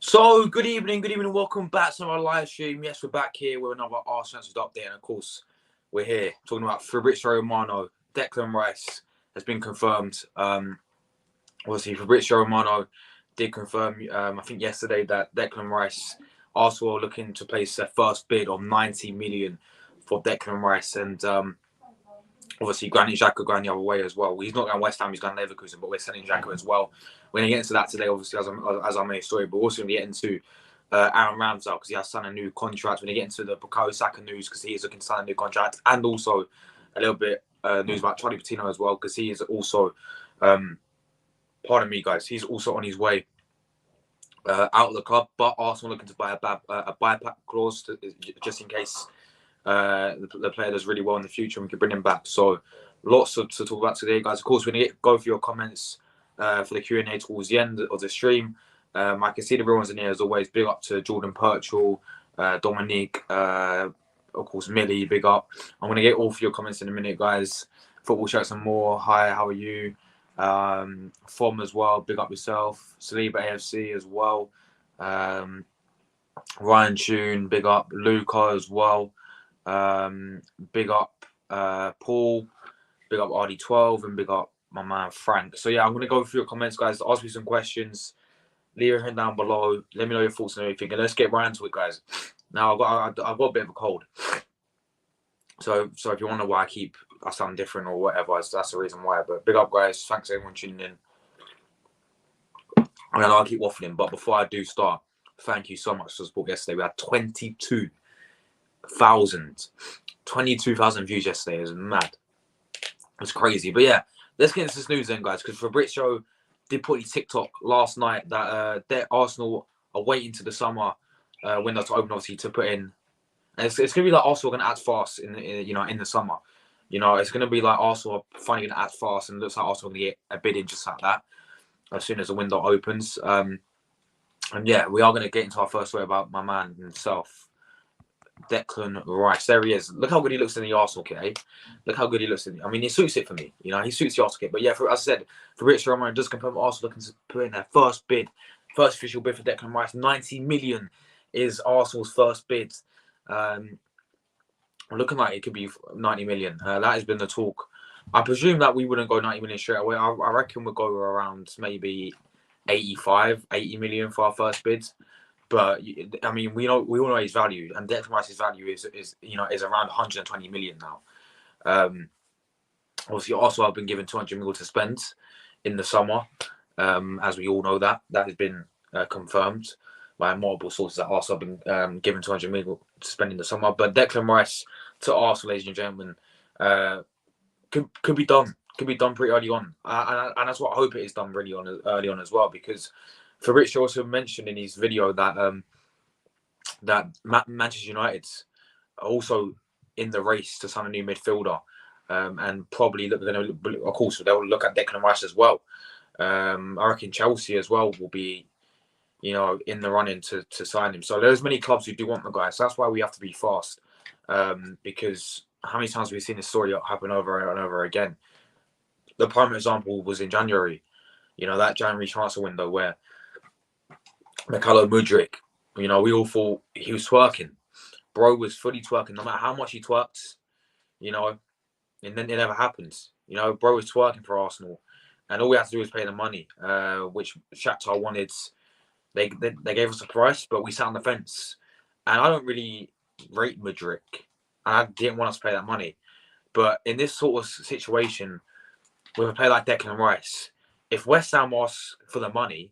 So, good evening, welcome back to our live stream. Yes, we're back here with another Arsenal update, and of course, we're here talking about Fabrizio Romano. Declan Rice has been confirmed. Obviously, Fabrizio Romano did confirm, I think yesterday, that Declan Rice, Arsenal are looking to place their first bid of 90 million for Declan Rice, and obviously, Granit Xhaka going the other way as well. He's not going West Ham, he's going Leverkusen, but we're selling Xhaka as well. We're going to get into that today, obviously, as I made a story, but we're also going to get into Aaron Ramsdale because he has signed a new contract. We're going to get into the Bukayo Saka news because he is looking to sign a new contract, and also a little bit news about Charlie Patino as well because he is also, pardon me, guys, he's also on his way out of the club, but Arsenal looking to buy a buyback clause just in case the player does really well in the future and we can bring him back. So lots to talk about today, guys. Of course, we're going to go through your comments for the Q&A towards the end of the stream. I can see the real ones in here as always. Big up to Jordan Purchell, Dominique, of course, Millie, big up. I'm going to get all of your comments in a minute, guys. Football Shirts and more. Hi, how are you? Fom as well, big up yourself. Saliba AFC as well. Ryan Tune, big up. LUCA as well. Big up Paul, big up RD12, and big up my man Frank. So yeah, I'm gonna go through your comments, guys. Ask me some questions. Leave it down below. Let me know your thoughts and everything, and let's get right into it, guys. Now I've got a bit of a cold, so if you wonder why I sound different or whatever, that's the reason why. But big up, guys. Thanks everyone tuning in. I know I keep waffling, but before I do start, thank you so much for the support yesterday. We had 22,000 views yesterday. It was mad. It's crazy. But yeah, let's get into this news then, guys, because Fabrizio did put his TikTok last night that Arsenal are waiting to the summer window to open, obviously, to put in. And it's going to be like Arsenal are going to act fast in the summer. It's going to be like Arsenal are finally going to act fast, and it looks like Arsenal are going to get a bid in just like that as soon as the window opens. And yeah, we are going to get into our first story about my man himself, Declan Rice. There he is. Look how good he looks in the Arsenal kit, eh? Look how good he looks in. I mean, he suits it for me. He suits the Arsenal kit. But yeah, as I said, Fabrizio Romano does confirm Arsenal looking to put in their first official bid for Declan Rice. 90 million is Arsenal's first bid. Looking like it could be 90 million. That has been the talk. I presume that we wouldn't go 90 million straight away. I reckon we'll go around maybe 80 million for our first bid. But I mean, we all know his value, and Declan Rice's value is around 120 million now. Obviously, Arsenal have been given 200 million to spend in the summer, as we all know that has been confirmed by multiple sources that Arsenal have been given 200 million to spend in the summer. But Declan Rice to Arsenal, ladies and gentlemen, could be done. Could be done pretty early on, and that's what I hope it is done really early on as well, because Fabrizio also mentioned in his video that Manchester United are also in the race to sign a new midfielder, and probably of course they'll look at Declan Rice as well. I reckon Chelsea as well will be, in the running to sign him. So there's many clubs who do want the guy. So that's why we have to be fast, because how many times have we seen this story happen over and over again? The prime example was in January, that January transfer window where Mikhailo Mudryk, we all thought he was twerking. Bro was fully twerking, no matter how much he twerked, and then it never happens. Bro was twerking for Arsenal, and all we had to do was pay the money, which Shakhtar wanted. They gave us a price, but we sat on the fence. And I don't really rate Mudryk, and I didn't want us to pay that money. But in this sort of situation, with a player like Declan Rice, if West Ham asks for the money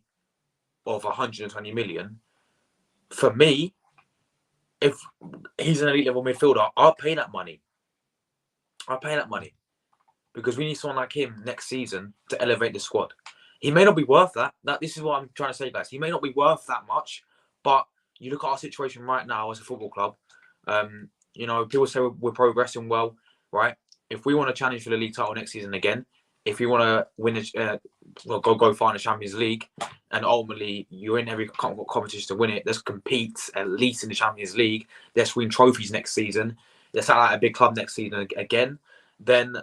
of 120 million, for me, if he's an elite level midfielder, I'll pay that money. Because we need someone like him next season to elevate the squad. He may not be worth that. This is what I'm trying to say, guys. He may not be worth that much, but you look at our situation right now as a football club. People say we're progressing well, right? If we want to challenge for the league title next season again, if you want to win, go find a Champions League, and ultimately you're in every competition to win it. Let's compete at least in the Champions League. Let's win trophies next season. Let's act like a big club next season again. Then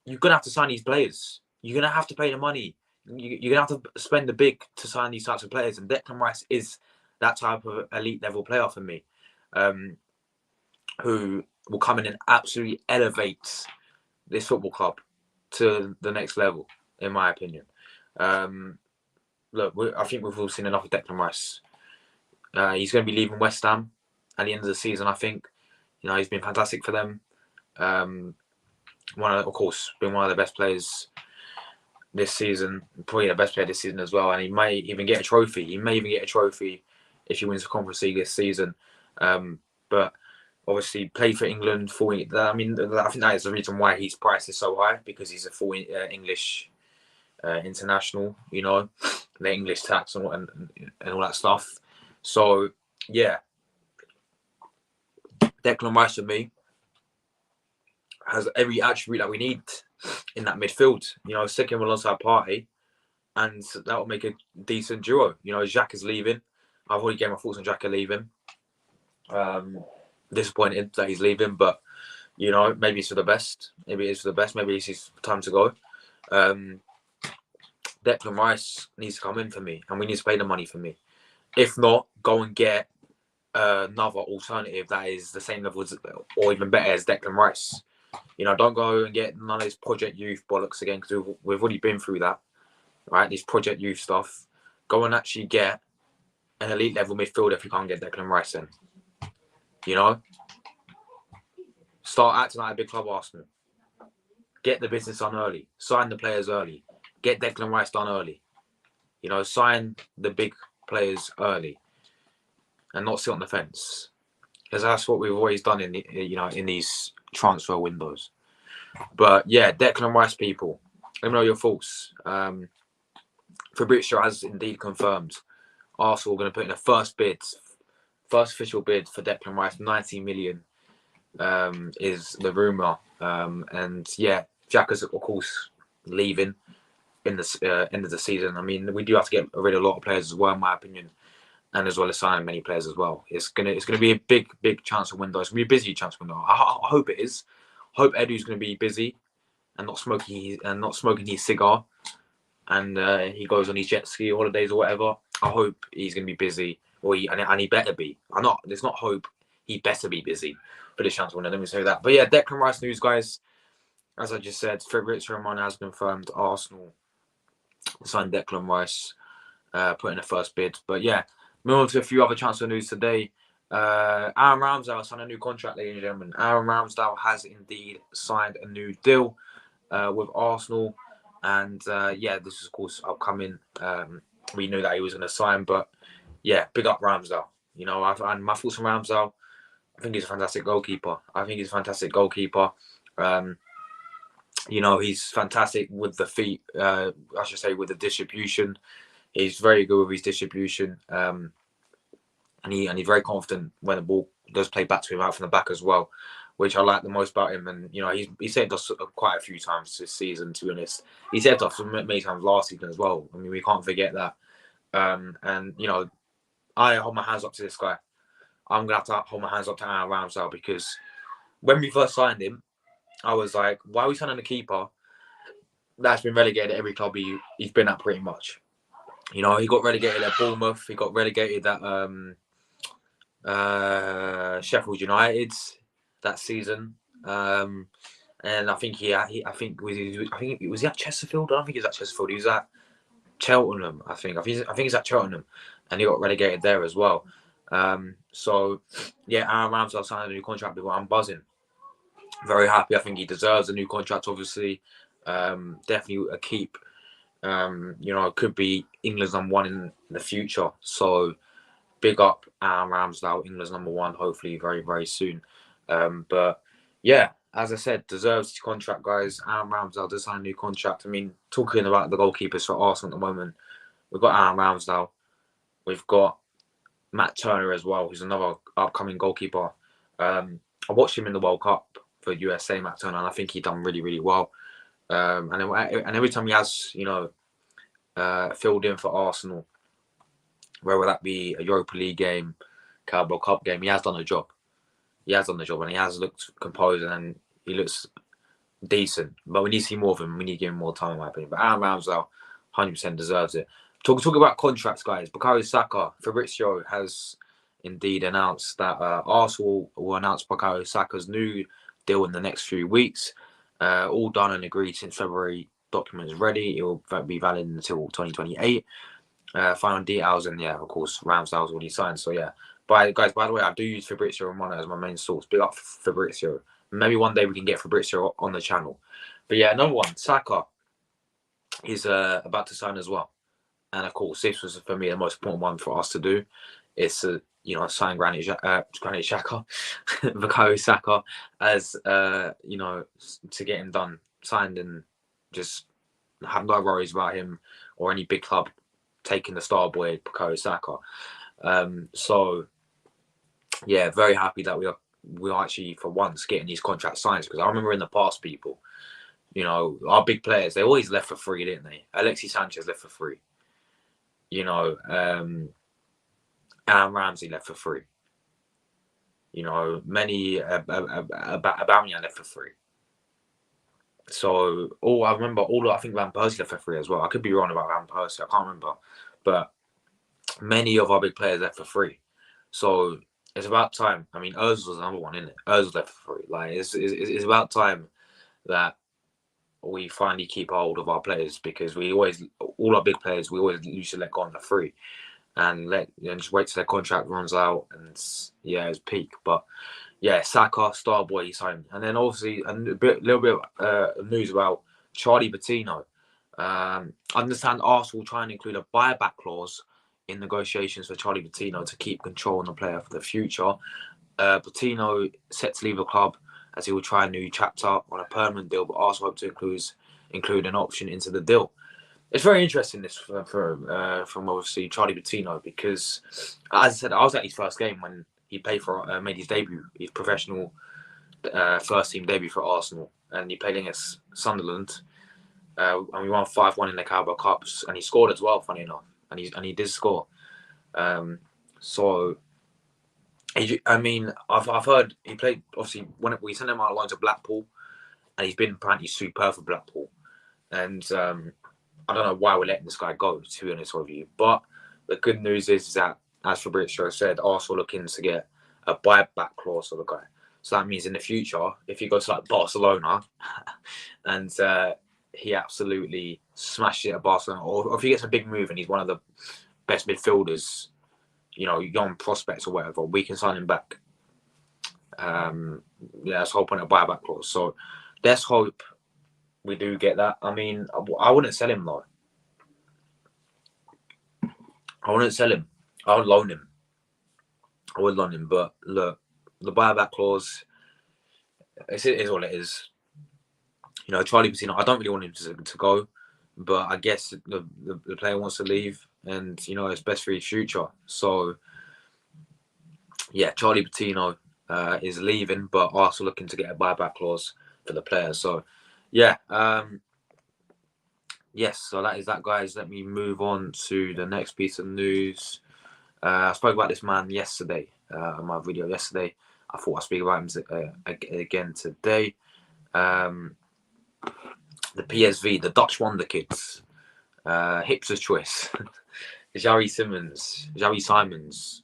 you're gonna have to sign these players. You're gonna have to pay the money. You're gonna have to spend the big to sign these types of players. And Declan Rice is that type of elite level player for me, who will come in and absolutely elevate this football club to the next level, in my opinion. Look, I think we've all seen enough of Declan Rice. He's going to be leaving West Ham at the end of the season, I think. He's been fantastic for them. Of course, been one of the best players this season, probably the best player this season as well. And he may even get a trophy. He may even get a trophy if he wins the Conference League this season. But obviously, play for England. I think that is the reason why his price is so high, because he's a full English international. The English tax and all that stuff. So yeah, Declan Rice for me has every attribute that we need in that midfield. Second alongside Partey, and that will make a decent duo. Xhaka is leaving. I've already gave my thoughts on Xhaka leaving. Disappointed that he's leaving, but maybe it's for the best. Maybe it's for the best. Maybe it's his time to go. Declan Rice needs to come in for me, and we need to pay the money for me. If not, go and get another alternative that is the same level as, or even better as Declan Rice. Don't go and get none of this Project Youth bollocks again, because we've already been through that, right? This Project Youth stuff. Go and actually get an elite level midfielder if you can't get Declan Rice in. Start acting like a big club Arsenal. Get the business done early. Sign the players early. Get Declan Rice done early. Sign the big players early, and not sit on the fence, because that's what we've always done in these transfer windows. But yeah, Declan Rice, people, let me know your thoughts. Fabrizio has indeed confirmed Arsenal are going to put in a first official bid for Declan Rice. 90 million is the rumour. And yeah, Xhaka's of course leaving in the end of the season. I mean, we do have to get rid of a lot of players as well, in my opinion, and as well as signing many players as well. It's gonna be a big transfer window. It's gonna be a busy transfer window. I hope it is. I hope Edu's gonna be busy and not smoking his cigar, and he goes on his jet ski holidays or whatever. I hope he's gonna be busy, and he better be. There's not hope. He better be busy for this transfer window. Let me say that. But yeah, Declan Rice news, guys. As I just said, Fabrizio Romano has confirmed Arsenal signed Declan Rice, put in a first bid. But yeah, moving on to a few other transfer news today. Aaron Ramsdale signed a new contract, ladies and gentlemen. Aaron Ramsdale has indeed signed a new deal with Arsenal. And yeah, this is of course upcoming. We knew that he was going to sign, but yeah, big up Ramsdale. And my thoughts on Ramsdale, I think he's a fantastic goalkeeper. He's fantastic with the feet, with the distribution. He's very good with his distribution. And he's very confident when the ball does play back to him out from the back as well, which I like the most about him. And, he saved us quite a few times this season, to be honest. He saved us many times last season as well. I mean, we can't forget that. I hold my hands up to this guy. I'm going to have to hold my hands up to Aaron Ramsdale, because when we first signed him, I was like, why are we signing a keeper that's been relegated at every club he's been at pretty much? He got relegated at Bournemouth. He got relegated at Sheffield United that season. And I think was he at Chesterfield? I don't think he was at Chesterfield. He was at Cheltenham. I think he's at Cheltenham, and he got relegated there as well. So yeah, Aaron Ramsdale signed a new contract. But I'm buzzing. Very happy. I think he deserves a new contract, obviously. Definitely a keep. Could be England's number one in the future. So big up Aaron Ramsdale, England's number one, hopefully very, very soon. But yeah, as I said, deserves his contract, guys. Aaron Ramsdale does sign a new contract. I mean, talking about the goalkeepers for Arsenal at the moment, we've got Aaron Ramsdale. We've got Matt Turner as well, who's another upcoming goalkeeper. I watched him in the World Cup for USA, Matt Turner, and I think he done really, really well. And every time he has, filled in for Arsenal, whether that be a Europa League game, Carabao Cup game, he has done a job. And he has looked composed, and he looks decent. But we need to see more of him. We need to give him more time, in my opinion. But Aaron Ramsdale 100% deserves it. Talk about contracts, guys. Bukayo Saka, Fabrizio has indeed announced that Arsenal will announce Bukayo Saka's new deal in the next few weeks. All done and agreed since February. Documents ready. It will be valid until 2028. Final details, and yeah, of course, Ramsdale's already signed. So yeah. Guys, by the way, I do use Fabrizio Romano as my main source. Big up Fabrizio. Maybe one day we can get Fabrizio on the channel. But yeah, another one, Saka is about to sign as well. And of course, this was for me the most important one for us to do. It's sign Granit Xhaka, Bukayo Saka, as to get him done, signed, and just have no worries about him or any big club taking the star boy Bukayo Saka. So yeah, very happy that we are actually for once getting these contract signs, because I remember in the past, people, our big players, they always left for free, didn't they? Alexis Sanchez left for free. Aaron Ramsey left for free. Many Aubameyang left for free. So I think Van Persie left for free as well. I could be wrong about Van Persie. I can't remember, but many of our big players left for free. So it's about time. I mean, Ozil was another one, isn't it? Ozil left for free. Like it's about time that we finally keep hold of our players, because all our big players, we always used to let go on for free. And just wait till their contract runs out, and yeah, it's peak. But yeah, Saka, star boy, he signed. And then obviously a little bit of news about Charlie Patino. I understand Arsenal try and include a buyback clause in negotiations for Charlie Patino to keep control on the player for the future. Patino set to leave the club as he will try a new chapter on a permanent deal, but Arsenal hope to include an option into the deal. It's very interesting, this from obviously Charlie Patino, because as I said, I was at his first game when he made his debut, his professional first team debut for Arsenal, and he played against Sunderland, and we won 5-1 in the Carabao Cups, and he scored as well, funny enough, and he did score. So I've heard he played, obviously when we sent him out on loan to Blackpool, and he's been apparently superb for Blackpool, and I don't know why we're letting this guy go, to be honest with you. But the good news is that, as Fabrizio said, Arsenal looking to get a buyback clause for the guy. So that means in the future, if he goes to like Barcelona and he absolutely smashes it at Barcelona, or if he gets a big move and he's one of the best midfielders, young prospects or whatever, we can sign him back. That's the whole point of buyback clause. So let's hope we do get that. I mean, I wouldn't sell him though. I wouldn't sell him. I would loan him. But look, the buyback clause, it is what it is. Charlie Patino, I don't really want him to go, but I guess the player wants to leave, and it's best for his future. So yeah, Charlie Patino is leaving, but Arsenal looking to get a buyback clause for the player. So yeah, yes, so that is that, guys. Let me move on to the next piece of news. I spoke about this man yesterday, in my video yesterday. I thought I'd speak about him again today. The PSV, the Dutch Wonder Kids, Hipster's Choice, Xavi Simons.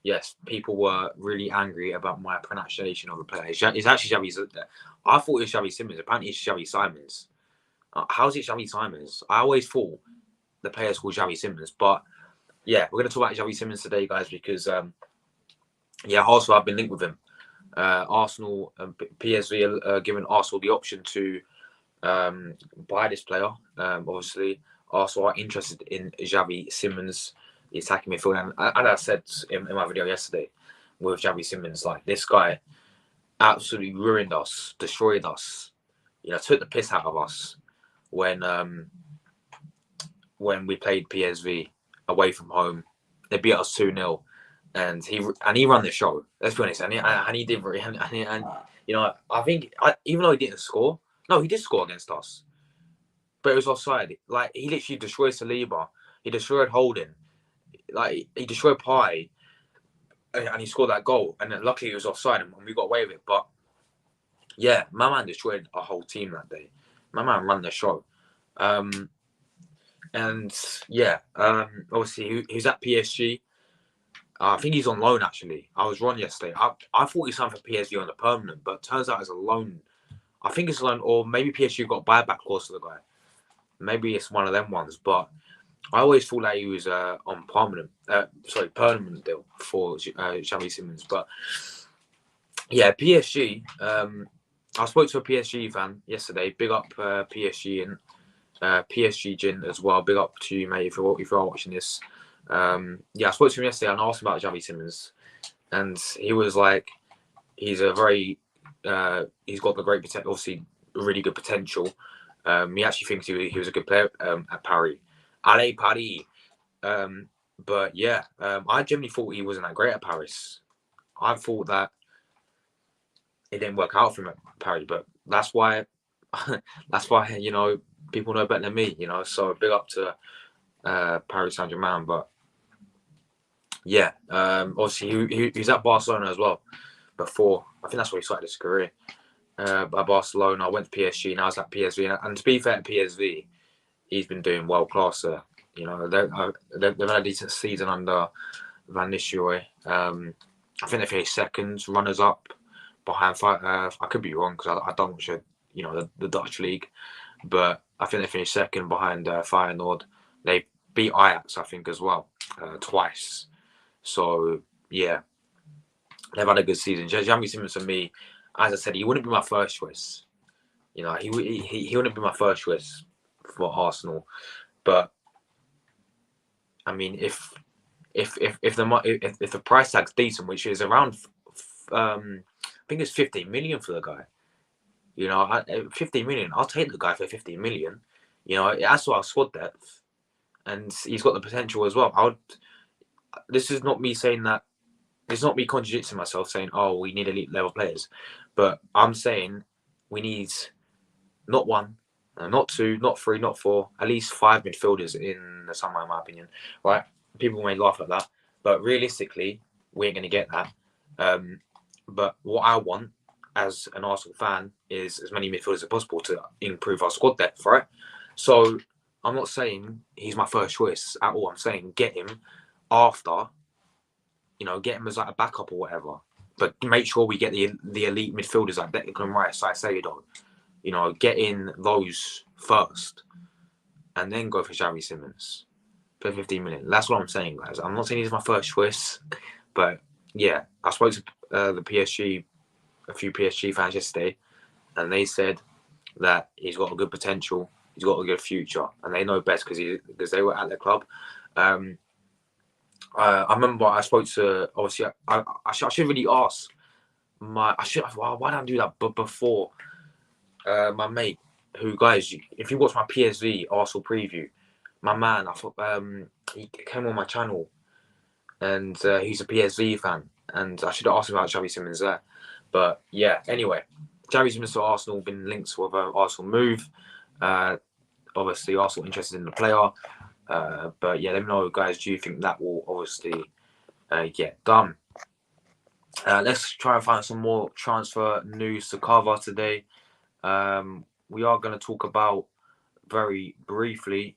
Yes, people were really angry about my pronunciation of the player. It's actually Xavi. I thought it was Xavi Simons. Apparently, it's Xavi Simons. How's it Xavi Simons? I always thought the player's called Xavi Simons. But yeah, we're going to talk about Xavi Simons today, guys, because Arsenal have been linked with him. Arsenal, PSV are giving Arsenal the option to buy this player. Obviously, Arsenal are interested in Xavi Simons, the attacking midfielder. And I said in my video yesterday with Xavi Simons, like, this guy absolutely ruined us, destroyed us, took the piss out of us when we played PSV away from home. They beat us 2-0. And he ran the show. Let's be honest, and he did. I think even though he didn't score, no, he did score against us, but it was offside. Like, he literally destroyed Saliba, he destroyed Holding, like he destroyed Pai, and he scored that goal. And then luckily it was offside, and we got away with it. But yeah, my man destroyed our whole team that day. My man ran the show. And yeah, obviously he's at PSG. I think he's on loan actually. I was wrong yesterday. I thought he signed for PSG on a permanent, but turns out it's a loan. I think it's a loan, or maybe PSG got buyback clause for the guy. Maybe it's one of them ones, but I always thought that he was on permanent deal for Xavi Simons. But yeah, PSG. I spoke to a PSG fan yesterday. Big up PSG and PSG Gin as well. Big up to you, mate, if you're watching this. Yeah, I spoke to him yesterday and asked him about Xavi Simons, and he was like, he's a very, he's got the great potential, obviously really good potential. He actually thinks he was a good player at Paris. Allez Paris. But yeah, I generally thought he wasn't that great at Paris. I thought that it didn't work out for him at Paris, but that's why, people know better than me. So big up to Paris Saint-Germain. But yeah, obviously he's at Barcelona as well before. I think that's where he started his career. At Barcelona, I went to PSG, now he's at PSV. And to be fair to PSV, he's been doing world class there. They've had a decent season under Van Nistelrooy. I think they finished second, runners up behind. I could be wrong because I don't watch the Dutch league, but I think they finished second behind Feyenoord. They beat Ajax, I think, as well, twice. So yeah, they've had a good season. Xavi Simons for me, as I said, he wouldn't be my first choice. He wouldn't be my first choice for Arsenal, but I mean, if the price tag's decent, which is around, I think it's 15 million for the guy. 15 million. I'll take the guy for 15 million. That's our squad depth, and he's got the potential as well. This is not me saying that. It's not me contradicting myself saying, "Oh, we need elite level players," but I'm saying we need not one, not two, not three, not four, at least 5 midfielders in the summer, in my opinion. Right? People may laugh at that, but realistically, we ain't going to get that. But what I want as an Arsenal fan is as many midfielders as possible to improve our squad depth, right? So I'm not saying he's my first choice at all. I'm saying get him after, get him as like a backup or whatever. But make sure we get the elite midfielders like Declan Rice, Caicedo. Get in those first, and then go for Xavi Simons for 15 million. That's what I'm saying, guys. I'm not saying he's my first choice, but yeah, I spoke to a few PSG fans yesterday, and they said that he's got a good potential, he's got a good future, and they know best because they were at the club. I remember I spoke to, obviously, I should really ask why did I do that? But before, my mate, who, guys, if you watch my PSV Arsenal preview, my man, I thought he came on my channel, and he's a PSV fan, and I should have asked him about Xavi Simons there. But yeah, anyway, Xavi Simons to Arsenal been linked with an Arsenal move. Obviously, Arsenal interested in the player. But yeah, let me know, guys, do you think that will obviously get done? Let's try and find some more transfer news to cover today. We are going to talk about very briefly.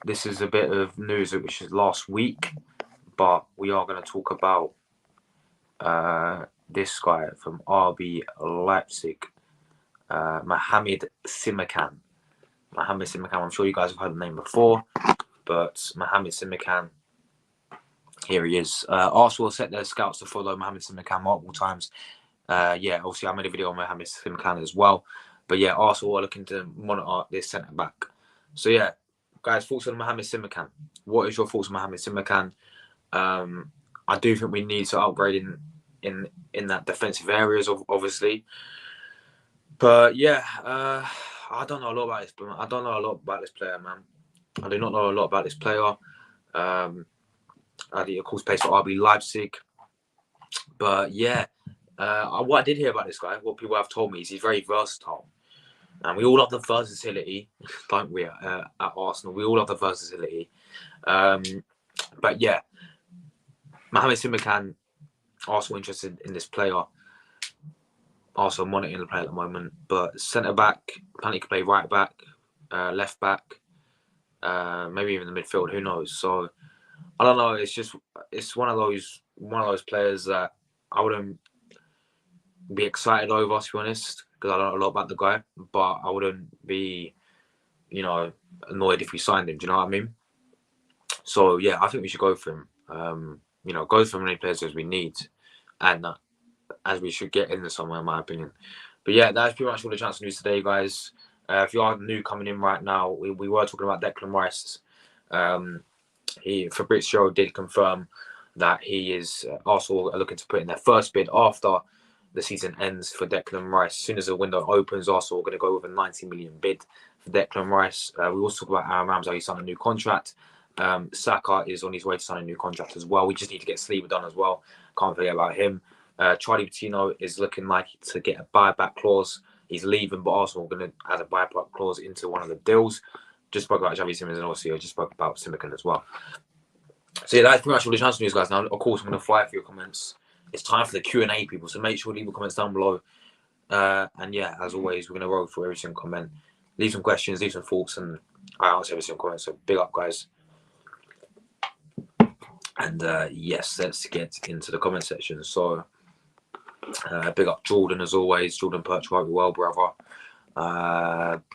This is a bit of news which is last week, but we are going to talk about this guy from RB Leipzig, Mohamed Simikan. Mohamed Simikan, I'm sure you guys have heard the name before, but Mohamed Simikan, here he is. Arsenal set their scouts to follow Mohamed Simikan multiple times. Obviously I made a video on Mohamed Simikan as well. But yeah, Arsenal are looking to monitor this centre back. So yeah, guys, thoughts on Mohamed Simikan? What is your thoughts on Mohamed Simikan? I do think we need to upgrade in that defensive areas, obviously. But yeah, I don't know a lot about this. I don't know a lot about this player, man. I do not know a lot about this player. I think, of course, plays for RB Leipzig. But yeah, what I did hear about this guy, what people have told me, is he's very versatile. And we all love the versatility, don't we, at Arsenal? We all love the versatility. But yeah, Mohamed Simikan, Arsenal interested in this player. Arsenal monitoring the player at the moment. But centre back, apparently can play right back. left back, maybe even the midfield. Who knows? So I don't know. It's one of those players that I wouldn't be excited over, to be honest, because I don't know a lot about the guy. But I wouldn't be, annoyed if we signed him. Do you know what I mean? So yeah, I think we should go for him. Go for as many players as we need, and as we should get in the summer, in my opinion. But yeah, that's pretty much all the transfer news today, guys. If you are new coming in right now, we were talking about Declan Rice. Fabrizio did confirm that Arsenal are looking to put in their first bid after the season ends for Declan Rice. As soon as the window opens, Arsenal are going to go with a 90 million bid for Declan Rice. We also talk about Aaron Ramsdale. He signed a new contract. Saka is on his way to sign a new contract as well. We just need to get Sleeper done as well. Can't forget about him. Charlie Patino is looking like to get a buyback clause. He's leaving, but Arsenal are going to add a buyback clause into one of the deals. Just spoke about Xavi Simons, and also I just spoke about Simikan as well. So yeah, that's pretty much all the transfer news, guys. Now, of course, I'm going to fly for your comments. It's time for the Q&A, people. So make sure to leave your comments down below. And yeah, as always, we're going to roll through every single comment. Leave some questions, leave some thoughts, and I answer every single comment. So big up, guys. And yes, let's get into the comment section. So big up Jordan, as always. Jordan Perch, hope you're well, brother.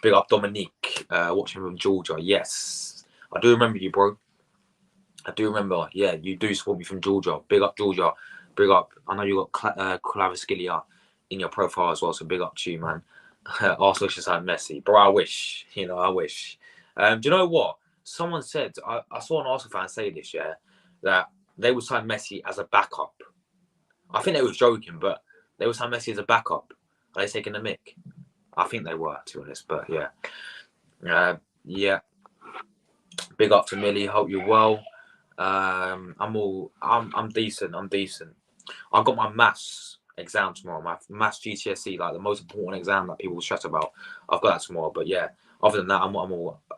Big up Dominique, watching from Georgia. Yes, I do remember you, bro. I do remember. Yeah, you do support me from Georgia. Big up Georgia. Big up. I know you got Kvaratskhelia in your profile as well, so big up to you, man. Arsenal should sign Messi. Bro, I wish. I wish. Do you know what? Someone said, I saw an Arsenal fan say this, yeah, that they would sign Messi as a backup. I think they was joking, but they would sign Messi as a backup. Are they taking the mick? I think they were, to be honest, but yeah. Yeah. Big up to Millie. Hope you're well. I'm decent. I've got my maths exam tomorrow. My maths GCSE, like the most important exam that people stress about. I've got that tomorrow. But yeah, other than that,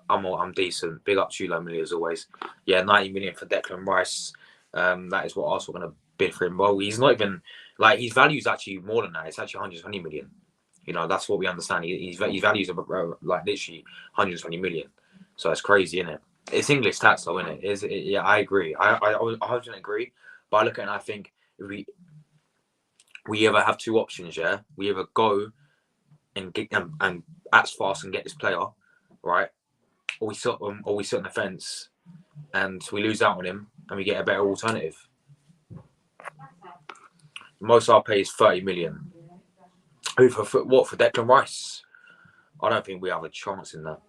I'm decent. Big up to you, Millie, as always. Yeah, 90 million for Declan Rice. That is what Arsenal are going to bid for him. Well, he's not even like his value is actually more than that. It's actually 120 million. That's what we understand. His values are like literally 120 million. So it's crazy, isn't it? It's English tax, though, isn't it? Yeah, I agree. I 100% agree. But I look at it and I think we either have two options. Yeah, we either go and get and act fast and get this player, right, or we sit on the fence and we lose out on him and we get a better alternative. Most I'll pay is 30 million. Who for what? For Declan Rice? I don't think we have a chance in that.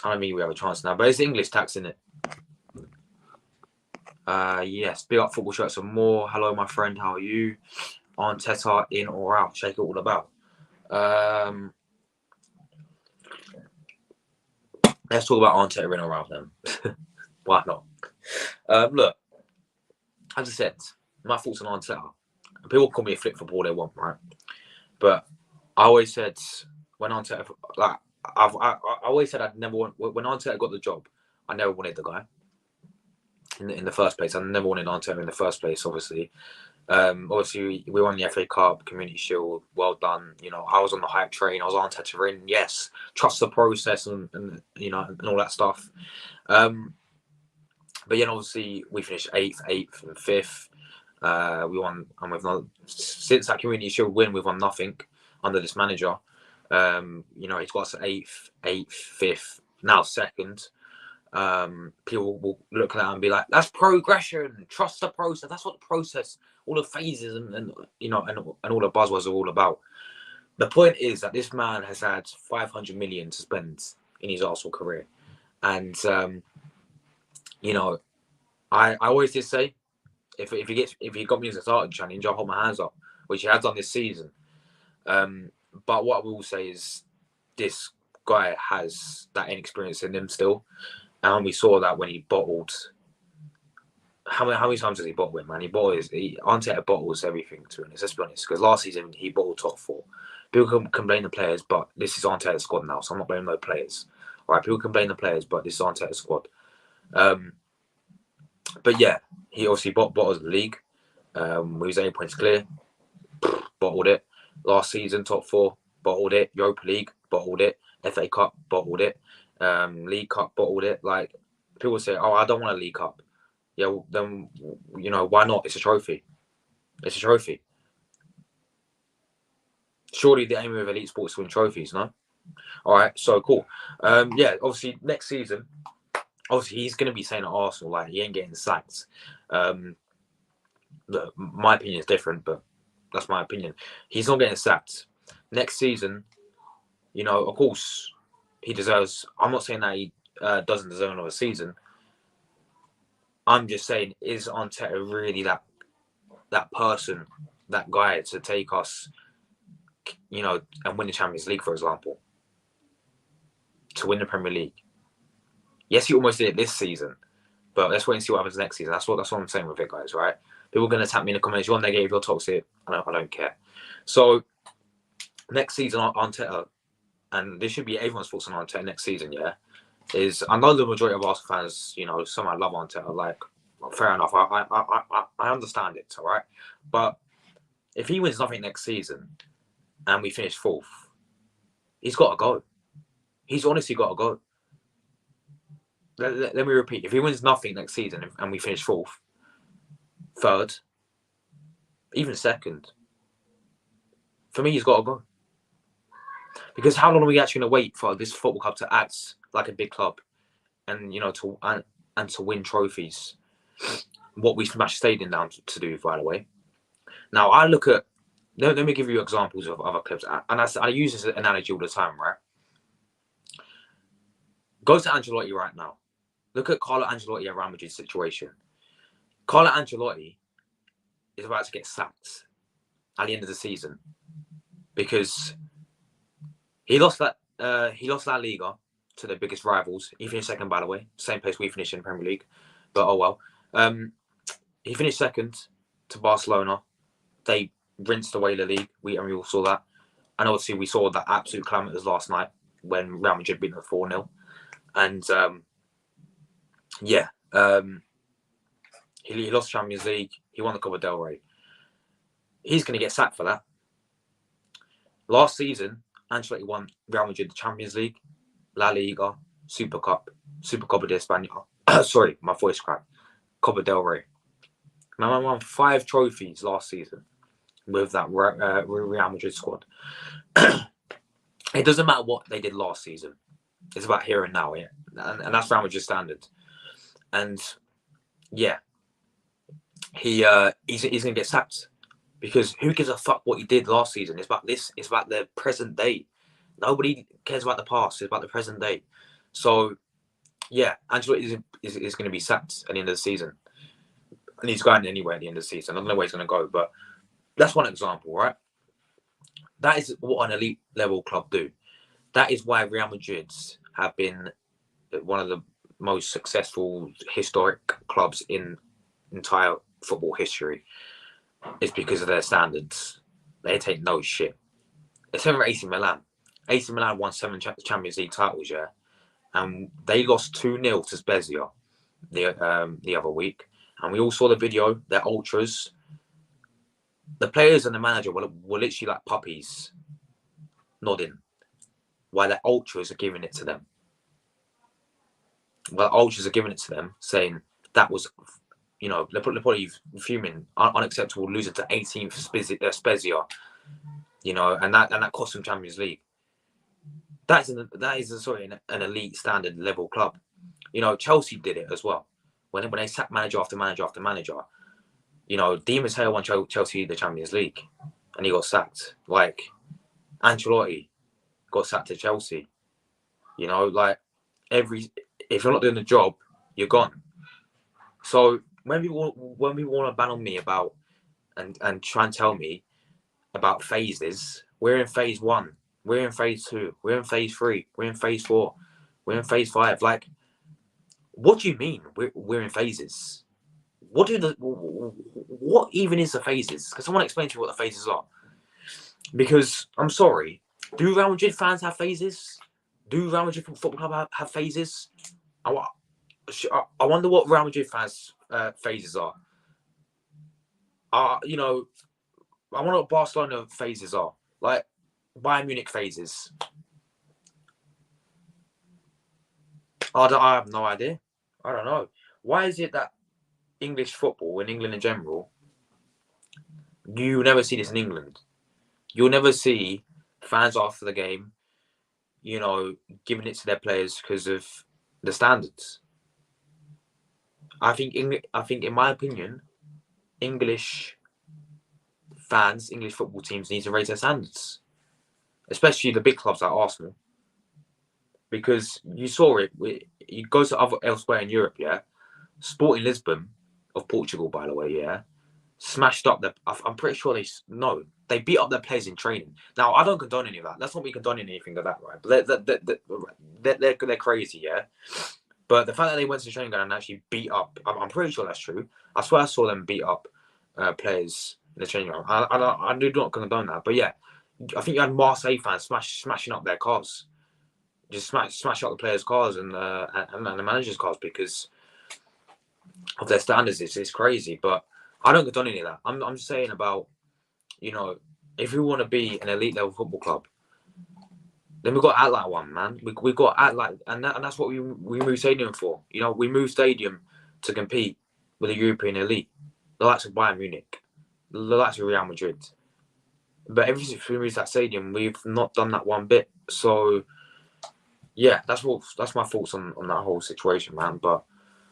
I don't mean we have a chance now, but it's English tax, isn't it? Yes, big up football shirts and more. Hello, my friend. How are you? Arteta in or out? Shake it all about. Let's talk about Arteta in or out then. Why not? Look, as I said, my thoughts on Arteta. People call me a flip for all they want, right? But I always said when Arteta, like I always said I'd never want when Arteta got the job. I never wanted the guy in the first place. I never wanted Arteta in the first place. Obviously, we won the FA Cup, Community Shield. Well done. I was on the hype train. I was Arteta in. Yes, trust the process and all that stuff. But obviously we finished 8th and 5th. We won, and we've not since that Community Shield win. We've won nothing under this manager. He's got us 8th, 5th, now 2nd. People will look at that and be like, "That's progression. Trust the process." That's what the process, all the phases, and all the buzzwords are all about. The point is that this man has had 500 million to spend in his Arsenal career, and I always did say, if he got me as a starting challenge, I'll hold my hands up, which he has done this season. But what I will say is, this guy has that inexperience in him still, and we saw that when he bottled. How many times has he bottled it, man? Arteta bottles everything, to be honest. Let's be honest, because last season he bottled top 4. People can blame the players, but this is Arteta's squad now, so I'm not blaming no players. All right, people can blame the players, but this is Arteta's squad. But yeah, he obviously bottles the league. We was 8 points clear, bottled it. Last season, top 4, bottled it. Europa League, bottled it. FA Cup, bottled it. League Cup, bottled it. Like, people say, oh, I don't want a League Cup. Yeah, well, then, you know, why not? It's a trophy. It's a trophy. Surely the aim of elite sports is to win trophies, no? All right, so cool. Yeah, obviously next season, obviously he's going to be saying at Arsenal, like, he ain't getting sacked. Look, my opinion is different, but that's my opinion. He's not getting sacked. Next season, you know, of course, he deserves. I'm not saying that he doesn't deserve another season. I'm just saying, is Arteta really that person, that guy to take us, you know, and win the Champions League, for example, to win the Premier League? Yes, he almost did it this season, but let's wait and see what happens next season. That's what I'm saying with it, guys. Right? People are going to attack me in the comments. You're negative. You're toxic. I don't care. So next season, Arteta, and this should be everyone's thoughts on Arteta next season. Yeah, is I know the majority of Arsenal fans, you know, some I love Arteta. Like, fair enough. I understand it. All right, but if he wins nothing next season and we finish fourth, he's got to go. He's honestly got to go. Let me repeat. If he wins nothing next season and we finish fourth, third, even second, for me, he's got to go. Because how long are we actually going to wait for this football club to act like a big club and, you know, to win trophies? What we smashed Stadium down to do, by the way. Now, I look at... Let me give you examples of other clubs. And I use this analogy all the time, right? Go to Ancelotti right now. Look at Carlo Ancelotti at Real Madrid's situation. Carlo Ancelotti is about to get sacked at the end of the season because he lost La Liga to their biggest rivals. He finished second, by the way. Same place we finished in the Premier League. But oh well. He finished second to Barcelona. They rinsed away the league. We all saw that. And obviously we saw that absolute calamitous last night when Real Madrid beat them 4-0. And he lost Champions League. He won the Copa del Rey. He's going to get sacked for that. Last season, Ancelotti won Real Madrid the Champions League, La Liga, Super Cup, Super Copa de España. Sorry, my voice cracked. Copa del Rey. Man won 5 trophies last season with that Real Madrid squad. It doesn't matter what they did last season. It's about here and now, yeah. And that's Real Madrid standard. And yeah, he's going to get sacked because who gives a fuck what he did last season? It's about this. It's about the present day. Nobody cares about the past. It's about the present day. So yeah, Ancelotti is going to be sacked at the end of the season, and he's going anywhere at the end of the season. I don't know where he's going to go, but that's one example, right? That is what an elite level club do. That is why Real Madrid have been one of the most successful historic clubs in entire football history. It's because of their standards. They take no shit. Except for AC Milan. AC Milan won 7 Champions League titles, yeah, and they lost 2-0 to Spezia the other week. And we all saw the video. Their ultras, the players and the manager were literally like puppies, nodding, while their ultras are giving it to them. Well, ultras are giving it to them, saying that was, you know, they're probably fuming, unacceptable, losing to 18th Spezia, you know, and that cost them Champions League. That is an elite standard level club. You know, Chelsea did it as well when they sacked manager after manager after manager. You know, Di Matteo won Chelsea the Champions League, and he got sacked. Like Ancelotti got sacked to Chelsea. You know, like if you're not doing the job, you're gone. So when people want to ban on me about and try and tell me about phases, we're in phase 1, we're in phase 2, we're in phase 3, we're in phase 4, we're in phase 5. Like, what do you mean we're in phases? What even is the phases? Because someone explain to me what the phases are. Because I'm sorry, do Real Madrid fans have phases? Do Real Madrid Football Club have phases? I wonder what Real Madrid fans' phases are. You know, I wonder what Barcelona phases are. Like Bayern Munich phases. I have no idea. I don't know. Why is it that English football, in England in general, you never see this in England? You'll never see fans after the game, giving it to their players because of the standards. I think, in my opinion, English fans, English football teams need to raise their standards, especially the big clubs like Arsenal, because you saw it. You go to elsewhere in Europe, yeah. Sporting Lisbon of Portugal, by the way, yeah, smashed up I'm pretty sure they beat up their players in training. Now I don't condone any of that. That's not me condoning anything of that, right? But they're crazy, yeah. But the fact that they went to the training ground and actually beat up, I'm pretty sure that's true. I swear I saw them beat up players in the training ground. I do not condone that. But yeah, I think you had Marseille fans smashing up their cars, just smash up the players' cars and the managers' cars because of their standards. It's crazy. But I don't condone any of that. I'm just saying about, if we want to be an elite level football club, then we've got to act like one, man. We've got to act like, and that's what we move stadium for. We move stadium to compete with the European elite, the likes of Bayern Munich, the likes of Real Madrid. But ever since we moved that stadium, we've not done that one bit. So, yeah, that's my thoughts on that whole situation, man. But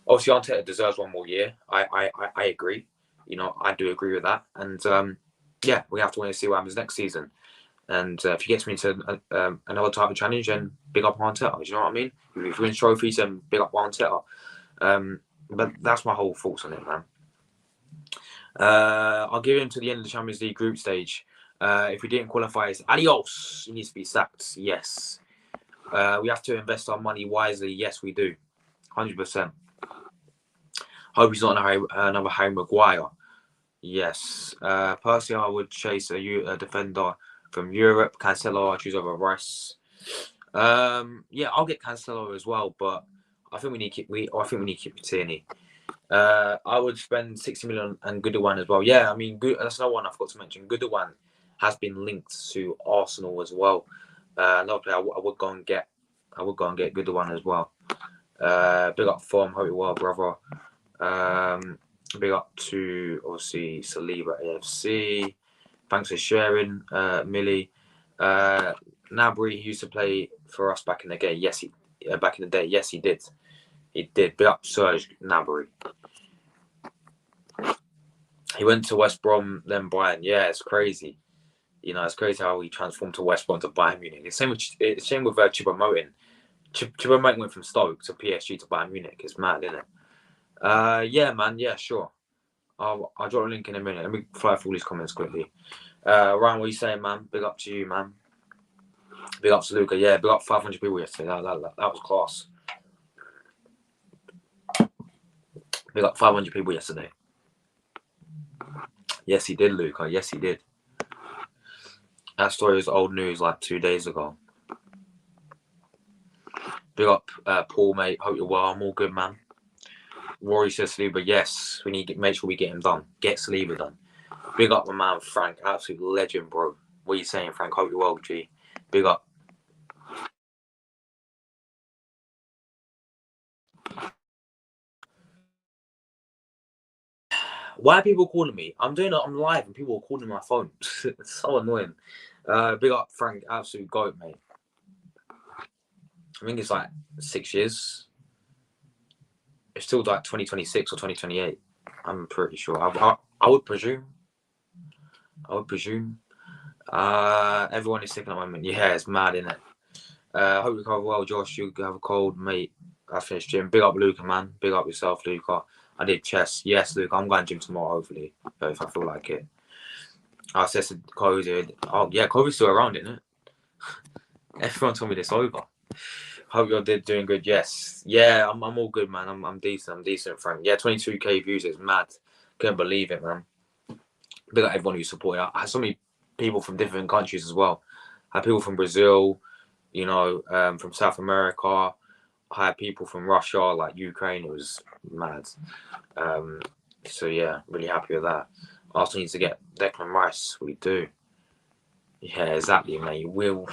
obviously, Arteta deserves one more year. I agree. I do agree with that. And yeah, we have to wait and see what happens next season. And if he gets me into another type of challenge, then big up Arteta. Do you know what I mean? If we win trophies, then big up Arteta. But that's my whole thoughts on it, man. I'll give him to the end of the Champions League group stage. If we didn't qualify, it's adios. He needs to be sacked. Yes. We have to invest our money wisely. Yes, we do. 100%. Hope he's not another Harry Maguire. Yes. Personally, I would chase a defender from Europe. Cancelo, I choose over Rice. Yeah, I'll get Cancelo as well, but I think we need to keep Patino. I would spend 60 million and Gundogan as well. Yeah, I mean, that's another one I forgot to mention. Gundogan has been linked to Arsenal as well. Another player I would go and get. Gundogan as well. Big up form, hope you well, brother. Big up to obviously Saliba AFC. Thanks for sharing, Millie. Nabry used to play for us back in the day. Yes, back in the day. Yes, he did. He did. Big up Serge Gnabry. He went to West Brom, then Bayern. Yeah, it's crazy. It's crazy how he transformed to West Brom to Bayern Munich. Same with Choupo-Moting. Choupo-Moting went from Stoke to PSG to Bayern Munich. It's mad, isn't it? Yeah, man. Yeah, sure. I'll drop a link in a minute. Let me fly through these comments quickly. Ryan, what are you saying, man? Big up to you, man. Big up to LUCA. Yeah, big up 500 people yesterday. That was class. Big up 500 people yesterday. Yes, he did, LUCA. Yes, he did. That story was old news like 2 days ago. Big up Paul, mate. Hope you're well. I'm all good, man. Rory says Saliba, yes, we need to make sure we get him done. Get Saliba done. Big up my man, Frank. Absolute legend, bro. What are you saying, Frank? Hope you're well, G. Big up. Why are people calling me? I'm live and people are calling my phone. It's so annoying. Big up, Frank. Absolute goat, mate. I think it's like 6 years. It's still like 2026 or 2028. I'm pretty sure. I would presume. Everyone is sick at the moment. Yeah, it's mad, isn't it? Hope you cover well, Josh. You have a cold, mate. I finished gym. Big up, LUCA, man. Big up yourself, LUCA. I did chess. Yes, LUCA. I'm going gym tomorrow, hopefully, if I feel like it. I said to COVID. Oh, yeah, COVID's still around, isn't it? Everyone told me this over. Hope you're doing good. Yes. Yeah, I'm all good, man. I'm decent. I'm decent, Frank. Yeah, 22k views is mad. Couldn't believe it, man. Big up everyone who supported. I had so many people from different countries as well. I had people from Brazil, from South America. I had people from Russia, like Ukraine. It was mad. So yeah, really happy with that. Arsenal needs to get Declan Rice. We do. Yeah, exactly, mate. Will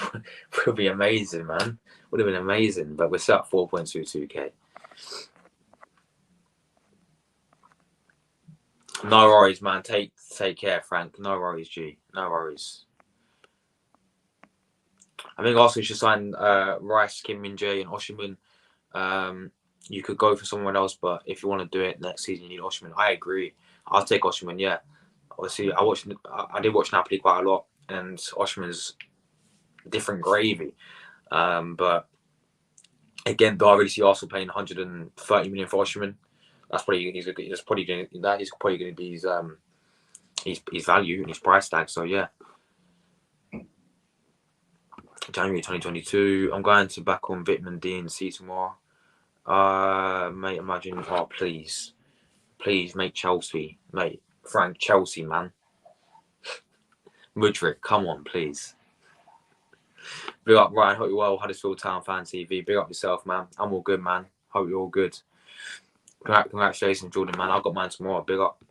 be amazing, man. Would have been amazing, but we're set at 4.22k. No worries, man. Take care, Frank. No worries, G. No worries. I think Arsenal should sign Rice, Kim Min Jae, and Osimhen. You could go for someone else, but if you want to do it next season, you need Osimhen. I agree. I'll take Osimhen. Yeah. Obviously, I did watch Napoli quite a lot, and Osimhen's different gravy. But again, do I really see Arsenal paying 130 million for Osimhen? That's probably going to be his value and his price tag. So yeah. January 2022. I'm going to back on Vitamin D and C tomorrow. Mate, imagine. Oh, please, make Chelsea, mate. Frank, Chelsea, man. Mudryk, come on, please. Big up, Ryan. Hope you're well. Huddersfield Town Fan TV. Big up yourself, man. I'm all good, man. Hope you're all good. Congratulations, Jordan, man. I got mine tomorrow. Big up.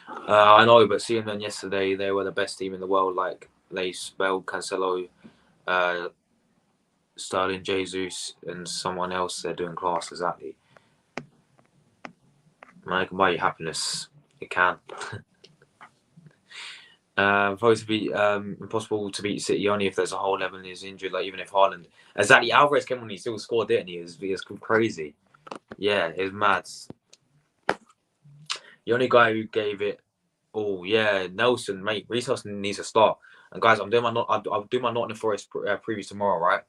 I know, but seeing them yesterday, they were the best team in the world. Like, they spelled Cancelo, Sterling, Jesus, and someone else. They're doing class, exactly. Man, it can buy you happiness. It can. Supposed to be impossible to beat City only if there's a whole 11 is injured, like even if Haaland. Exactly, Alvarez came on, he still scored, didn't he? It was crazy. Yeah, it was mad. The only guy who gave it, oh yeah, Nelson, mate. Reece Nelson needs to start. And guys, I'll do my Nottingham Forest preview tomorrow, right?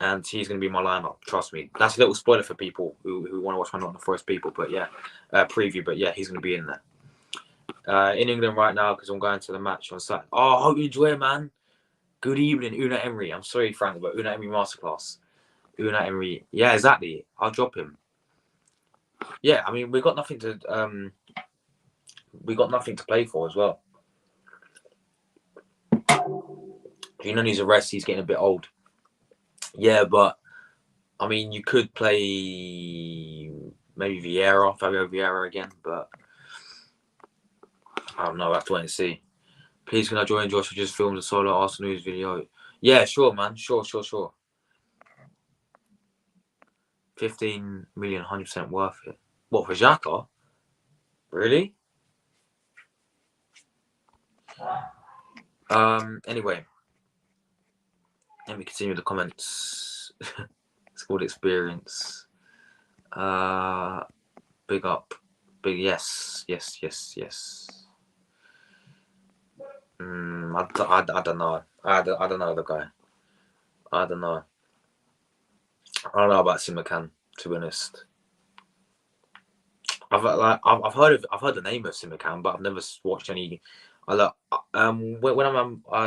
And he's going to be my lineup. Trust me. That's a little spoiler for people who want to watch my Nottingham Forest people. But yeah, preview. But yeah, he's going to be in there. In England right now because I'm going to the match on Saturday. Oh, I hope you enjoy it, man. Good evening, Una Emery. I'm sorry, Frank, but Una Emery masterclass. Una Emery. Yeah, exactly. I'll drop him. Yeah, I mean we got nothing to play for as well. You know, he's a rest. He's getting a bit old. Yeah, but I mean, you could play maybe Fabio Vieira again, but I don't know. I have to wait and see. Please, can I join Josh who just filmed a solo Arsenal news video? Yeah, sure, man. Sure. 15 million, 100% worth it. What, for Xhaka? Really? Anyway. Let me continue the comments. It's called experience. Big up. Big yes. I don't know. I don't know the guy. I don't know about Simikan, to be honest. I've heard the name of Simikan, but I've never watched any. When I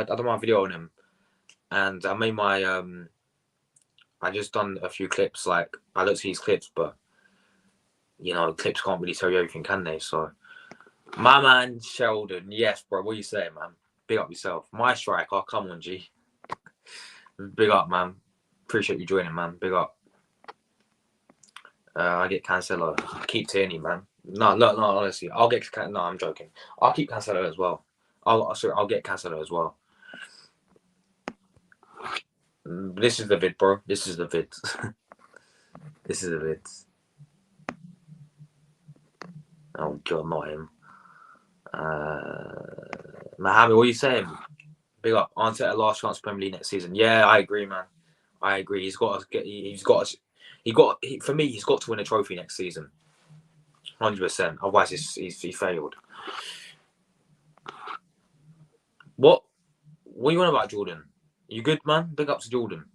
done my video on him, and I made my I just done a few clips. Like I looked at his clips, but you know, clips can't really tell you everything, can they? So, my man Sheldon, yes, bro. What you saying, man? Big up yourself. My striker, come on, G. Big up, man. Appreciate you joining, man. Big up. I get Cancelo. Keep Tierney, man. No, honestly, I'll get. No, I'm joking. I'll keep Cancelo as well. I'll get Cancelo as well. This is the vid, bro. This is the vid. This is the vid. Oh God, not him. Mohammed, what are you saying? Big up. Arteta last chance Premier League next season. Yeah, I agree, man. I agree. He's got to get. For me, he's got to win a trophy next season. 100%. Otherwise, he failed. What are you on about, Jordan? You good, man? Big up to Jordan.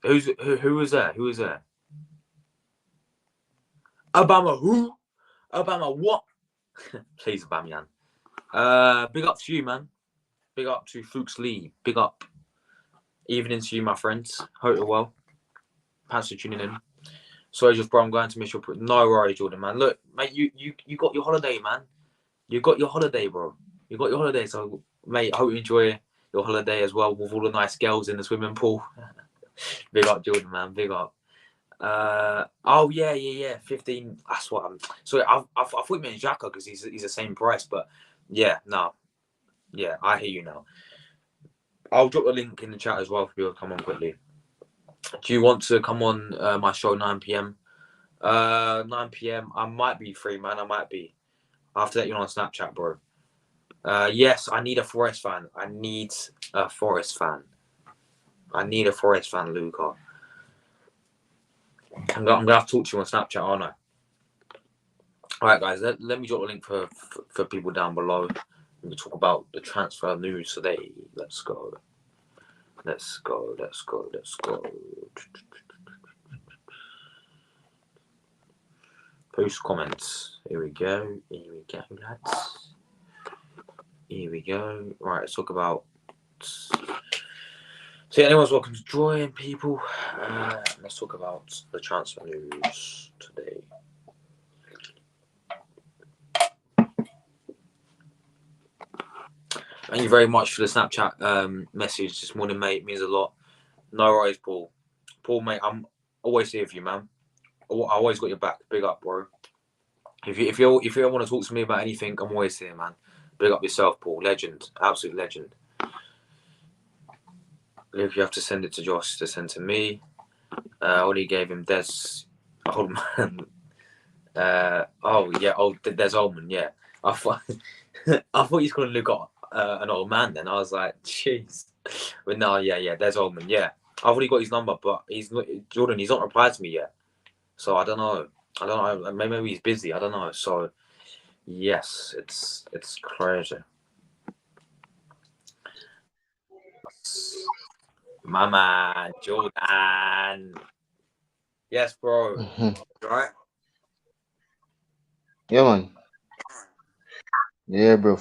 Who was there? Who was there? Obama who? Obama what? Please, Aubameyang. Big up to you, man. Big up to Fuchs Lee. Big up. Evening to you, my friends. Hope you're well. Thanks for tuning in. Sorry, just bro, I'm going to miss your. No worries, Jordan, man. Look, mate, you got your holiday, man. You got your holiday, bro. You got your holiday. So, mate, I hope you enjoy your holiday as well with all the nice girls in the swimming pool. Big up, Jordan, man. Big up. Oh yeah. 15. That's what I'm. Sorry, I thought you meant Xhaka because he's the same price, but yeah, no, yeah, I hear you now. I'll drop the link in the chat as well for people to come on quickly. Do you want to come on my show 9 p.m? 9 p.m. I might be free, man. I might be. I have to let you know on Snapchat, bro. Yes, I need a Forest fan. I need a Forest fan. Luca. I'm gonna have to talk to you on Snapchat, aren't I? All right, guys. Let me drop the link for people down below. We talk about the transfer news today. Let's go. Post comments. Here we go, lads. Here we go. Right, let's talk about. So, anyone's welcome to join, people. Let's talk about the transfer news today. Thank you very much for the Snapchat message this morning, mate. It means a lot. No worries, Paul. Paul, mate, I'm always here for you, man. I always got your back. Big up, bro. If you want to talk to me about anything, I'm always here, man. Big up yourself, Paul. Legend, absolute legend. If you have to send it to Josh to send to me, Ollie gave him Des Oldman. Des Oldman. Yeah, I thought he's going to look at an old man. Then I was like, jeez. But no, yeah, Des Oldman. Yeah, I've already got his number, but he's not replied to me yet. So I don't know. Maybe he's busy. I don't know. So yes, it's crazy. My man, Jordan. Yes, bro. Right? Yeah, man. Yeah, bro.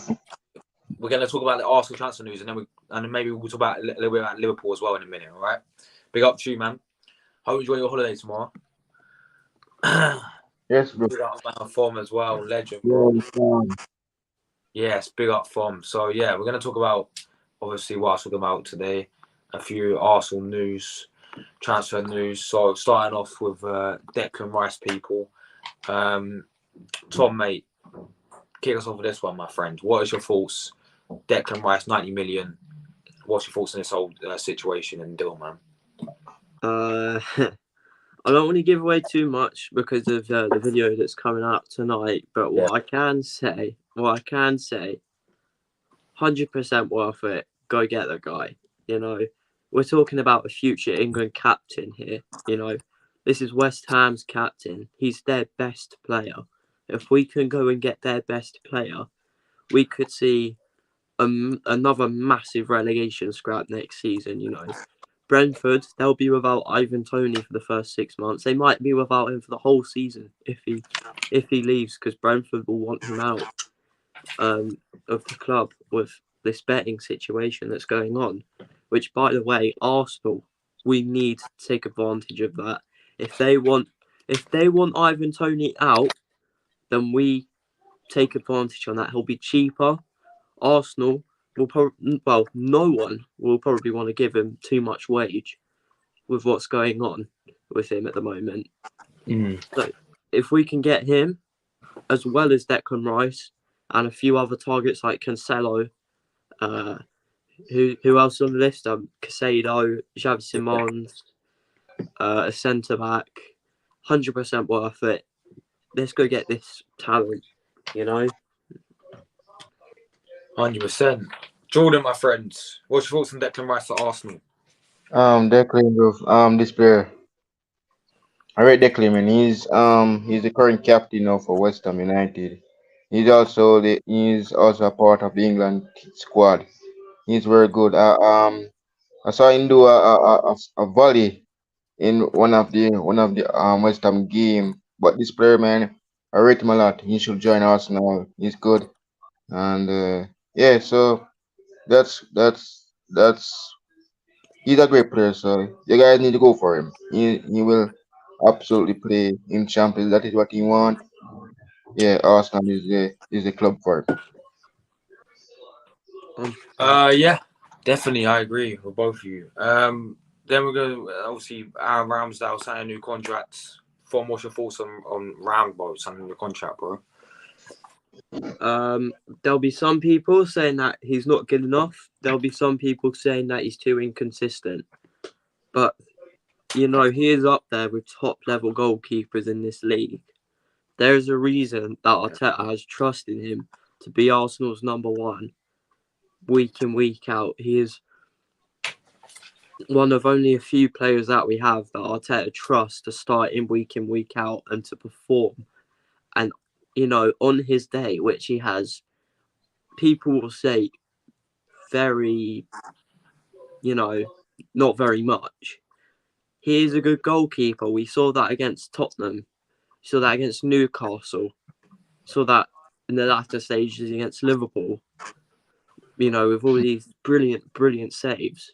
We're going to talk about the Arsenal transfer news, and then maybe we'll talk about a little bit about Liverpool as well in a minute. All right? Big up to you, man. Hope you enjoy your holiday tomorrow. Yes, bro. Big up man, Form as well, legend, bro. Yes, big up Form. So yeah, we're going to talk about obviously what I was talking about today. A few Arsenal news, transfer news. So starting off with Declan Rice, people. Tom, mate, kick us off with this one, my friend. What is your thoughts? Declan Rice, 90 million. What's your thoughts on this whole situation and deal, man? I don't want to give away too much because of the video that's coming out tonight. But what I can say, 100% worth it. Go get the guy. You know, we're talking about a future England captain here. You know, this is West Ham's captain. He's their best player. If we can go and get their best player, we could see another massive relegation scrap next season. You know, Brentford, they'll be without Ivan Toney for the first 6 months. They might be without him for the whole season if he leaves, because Brentford will want him out of the club with this betting situation that's going on. Which, by the way, Arsenal, we need to take advantage of that. If they want Ivan Toney out, then we take advantage on that. He'll be cheaper. Arsenal will no one will probably want to give him too much wage with what's going on with him at the moment. So if we can get him, as well as Declan Rice and a few other targets like Cancelo, who else on the list? Casado, Xavi Simons, a centre back, 100% worth it. Let's go get this talent, you know. 100%. Jordan, my friend, what's your thoughts on Declan Rice at Arsenal? Declan, bro. This player. I rate Declan, man. He's the current captain now for West Ham United. He's also a part of the England squad. He's very good. I saw him do a volley in one of the West Ham game. But this player, man, I rate him a lot. He should join Arsenal. He's good, and yeah. So that's he's a great player. So you guys need to go for him. He will absolutely play in Champions. That is what he want. Yeah, Arsenal is the club for him. Yeah, definitely, I agree with both of you. Then we're going to obviously Ramsdale signing a new contract. What's your thoughts on Rambo signing a new contract, bro? There'll be some people saying that he's not good enough. There'll be some people saying that he's too inconsistent. But, he is up there with top-level goalkeepers in this league. There's a reason that Arteta has trusted him to be Arsenal's number one week in, week out. He is one of only a few players that we have that Arteta trusts to start in, week out, and to perform. And, on his day, which he has, people will say very, not very much. He is a good goalkeeper. We saw that against Tottenham. We saw that against Newcastle. Saw that in the latter stages against Liverpool. With all these brilliant saves.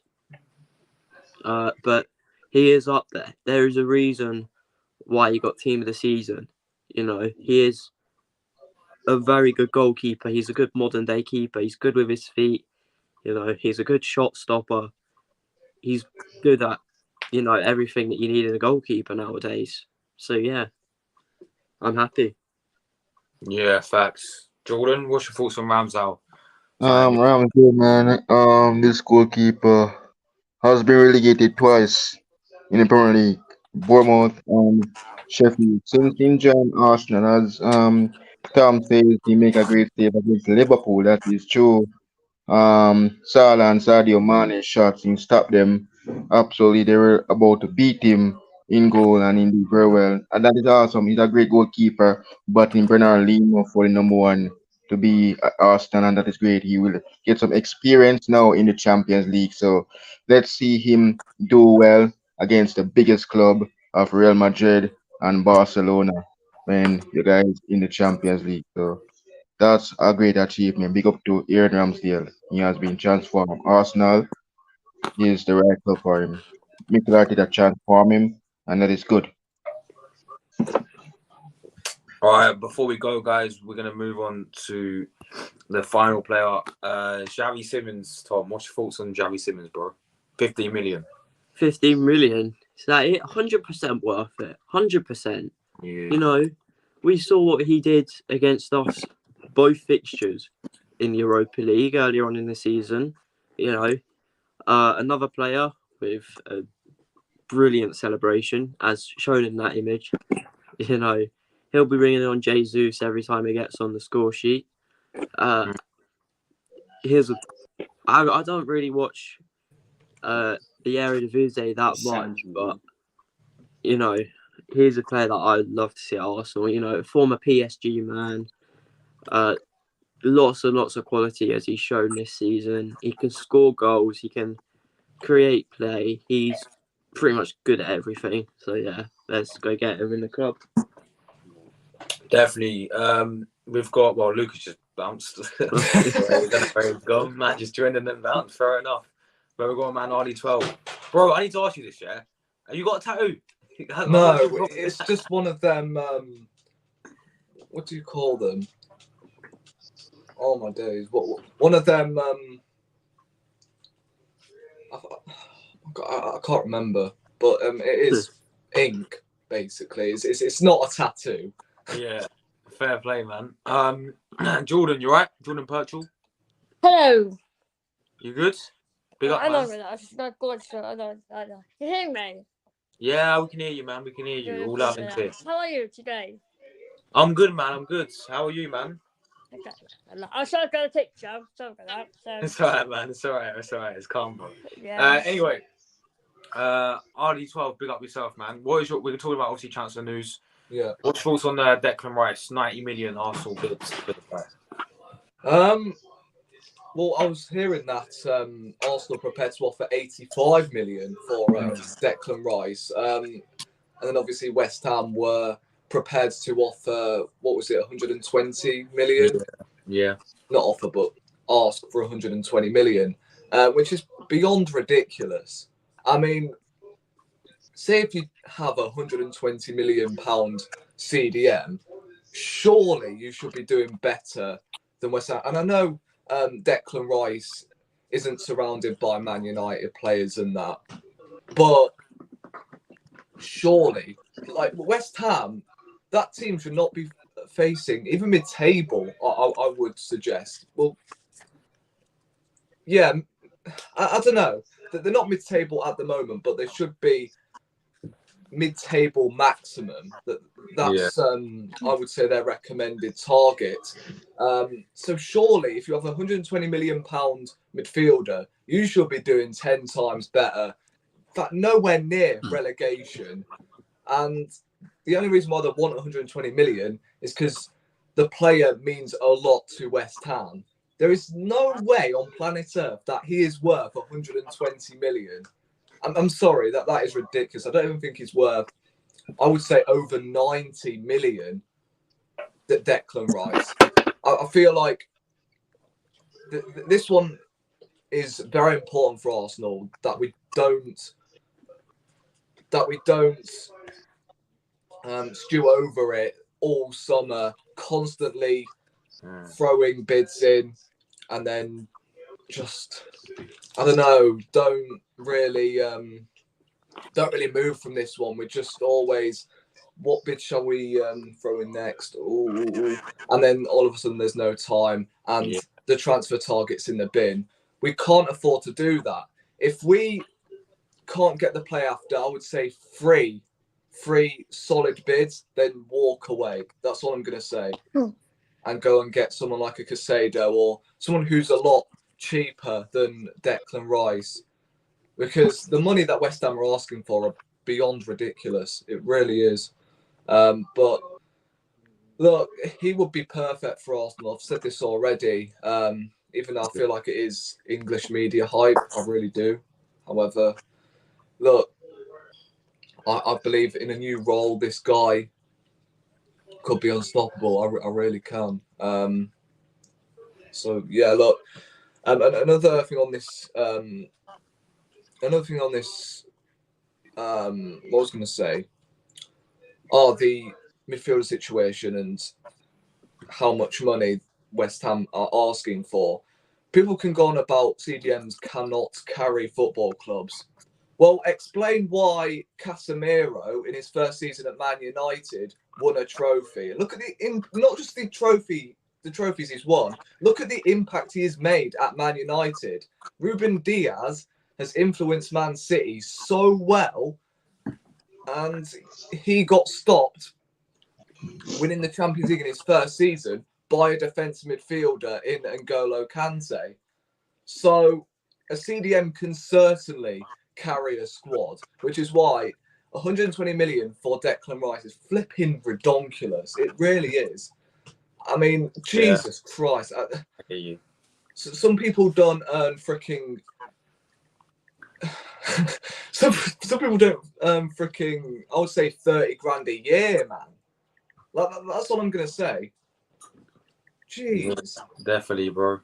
But he is up there. There is a reason why he got team of the season. He is a very good goalkeeper. He's a good modern day keeper. He's good with his feet. He's a good shot stopper. He's good at, everything that you need in a goalkeeper nowadays. So, yeah, I'm happy. Yeah, facts. Jordan, what's your thoughts on Ramsdale? Ramsdale, man. This goalkeeper has been relegated twice in the Premier League. Bournemouth and Sheffield. Since he joined Arsenal, as Tom says, he make a great save against Liverpool. That is true. Salah and Sadio Mane shots and stopped them. Absolutely, they were about to beat him in goal and he did very well. And that is awesome. He's a great goalkeeper, but in Bernard Leno for the number one to be at Arsenal, and that is great. He will get some experience now in the Champions League. So let's see him do well against the biggest club of Real Madrid and Barcelona when you guys in the Champions League. So that's a great achievement. Big up to Aaron Ramsdale. He has been transformed. Arsenal is the right club for him. Mikel Arteta transform him, and that is good. All right, before we go, guys, we're going to move on to the final player, Xavi Simons. Tom, what's your thoughts on Xavi Simons, bro? 15 million. 15 million. Is that it? 100% worth it. 100%. Yeah. We saw what he did against us, both fixtures in the Europa League earlier on in the season. Another player with a brilliant celebration, as shown in that image. He'll be bringing on Jesus every time he gets on the score sheet. I don't really watch the Eredivisie that much, but he's a player that I'd love to see at Arsenal. Former PSG man, lots and lots of quality as he's shown this season. He can score goals. He can create play. He's pretty much good at everything. So yeah, let's go get him in the club. Definitely. We've got Lucas just bounced. We don't know where he's gone. Matt just joined and then bounced. Fair enough. But we're going man RD12. Bro, I need to ask you this, yeah? Have you got a tattoo? No, it's just one of them. What do you call them? Oh my days! What one of them? I can't remember, but it is ink. Basically, it's not a tattoo. Yeah, fair play, man. Jordan, you right? Jordan Purchell. Hello. You good? Big up, I know man. that. It's not good, so I know. You hear me? Yeah, we can hear you, man. We can hear you. All loud and clear. How are you today? I'm good, man. I'm good. How are you, man? Okay. I saw I got a picture. Sorry about that. So. It's alright, man. It's alright. It's alright. It's calm, bro. Yeah. Anyway, RD12, big up yourself, man. We're talking about obviously transfer news. Yeah. What's your thoughts on Declan Rice? 90 million Arsenal bids for the price. Well, I was hearing that Arsenal prepared to offer 85 million for Declan Rice, and then obviously West Ham were prepared to offer 120 million? Yeah. Not offer, but ask for 120 million, which is beyond ridiculous. I mean, say if you have a 120 million pound CDM, surely you should be doing better than West Ham. And I know Declan Rice isn't surrounded by Man United players and that, But surely, like West Ham, that team should not be facing even mid-table. I would suggest. Well, yeah, I don't know. They're not mid-table at the moment, but they should be mid-table maximum. That's I would say their recommended target. So surely, if you have a £120 million midfielder, you should be doing 10 times better. In fact, nowhere near relegation. And the only reason why they want 120 million is because the player means a lot to West Ham. There is no way on planet Earth that he is worth 120 million. I'm sorry, that is ridiculous. I don't even think he's worth, I would say, over 90 million, that Declan Rice. I feel like this one is very important for Arsenal, that we don't stew over it all summer, constantly throwing bids in, and then just, I don't know, don't really move from this one. We're just always, what bid shall we throw in next? Ooh. And then all of a sudden there's no time, and the transfer target's in the bin. We can't afford to do that. If we can't get the player after, I would say three solid bids, then walk away. That's all I'm going to say. And go and get someone like a Casado, or someone who's a lot cheaper than Declan Rice. Because the money that West Ham are asking for are beyond ridiculous. It really is. But look, he would be perfect for Arsenal. I've said this already. Even though I feel like it is English media hype, I really do. However, look, I believe in a new role, this guy could be unstoppable. I really can. So yeah, look. Another thing on this. What I was going to say. The midfielder situation and how much money West Ham are asking for. People can go on about CDMs cannot carry football clubs. Well, explain why Casemiro in his first season at Man United won a trophy. Look at not just the trophies he's won. Look at the impact he has made at Man United. Ruben Diaz has influenced Man City so well, and he got stopped winning the Champions League in his first season by a defensive midfielder in N'Golo Kante. So a CDM can certainly carry a squad, which is why 120 million for Declan Rice is flipping redonkulous. It really is. I mean, Jesus Christ. I hear you. Some people don't earn freaking... some people don't earn freaking, I would say, 30 grand a year, man. That's all I'm going to say. Jeez. Definitely, bro.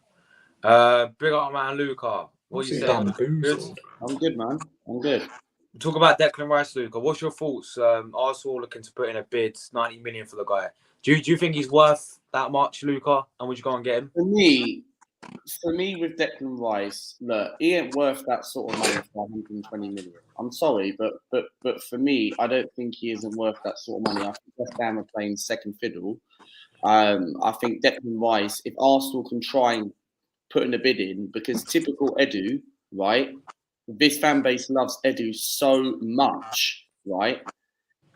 Big up, man, LUCA. What you saying? Good? I'm good, man. I'm good. Talk about Declan Rice, LUCA. What's your thoughts? Arsenal looking to put in a bid, 90 million for the guy. Do you think he's worth that much, LUCA? And would you go and get him? For me, with Declan Rice, look, he ain't worth that sort of money for 120 million. I'm sorry, but for me, I don't think he isn't worth that sort of money. I think West Ham are playing second fiddle. I think Declan Rice, if Arsenal can try and put in a bid in, because typical Edu, right? This fan base loves Edu so much, right?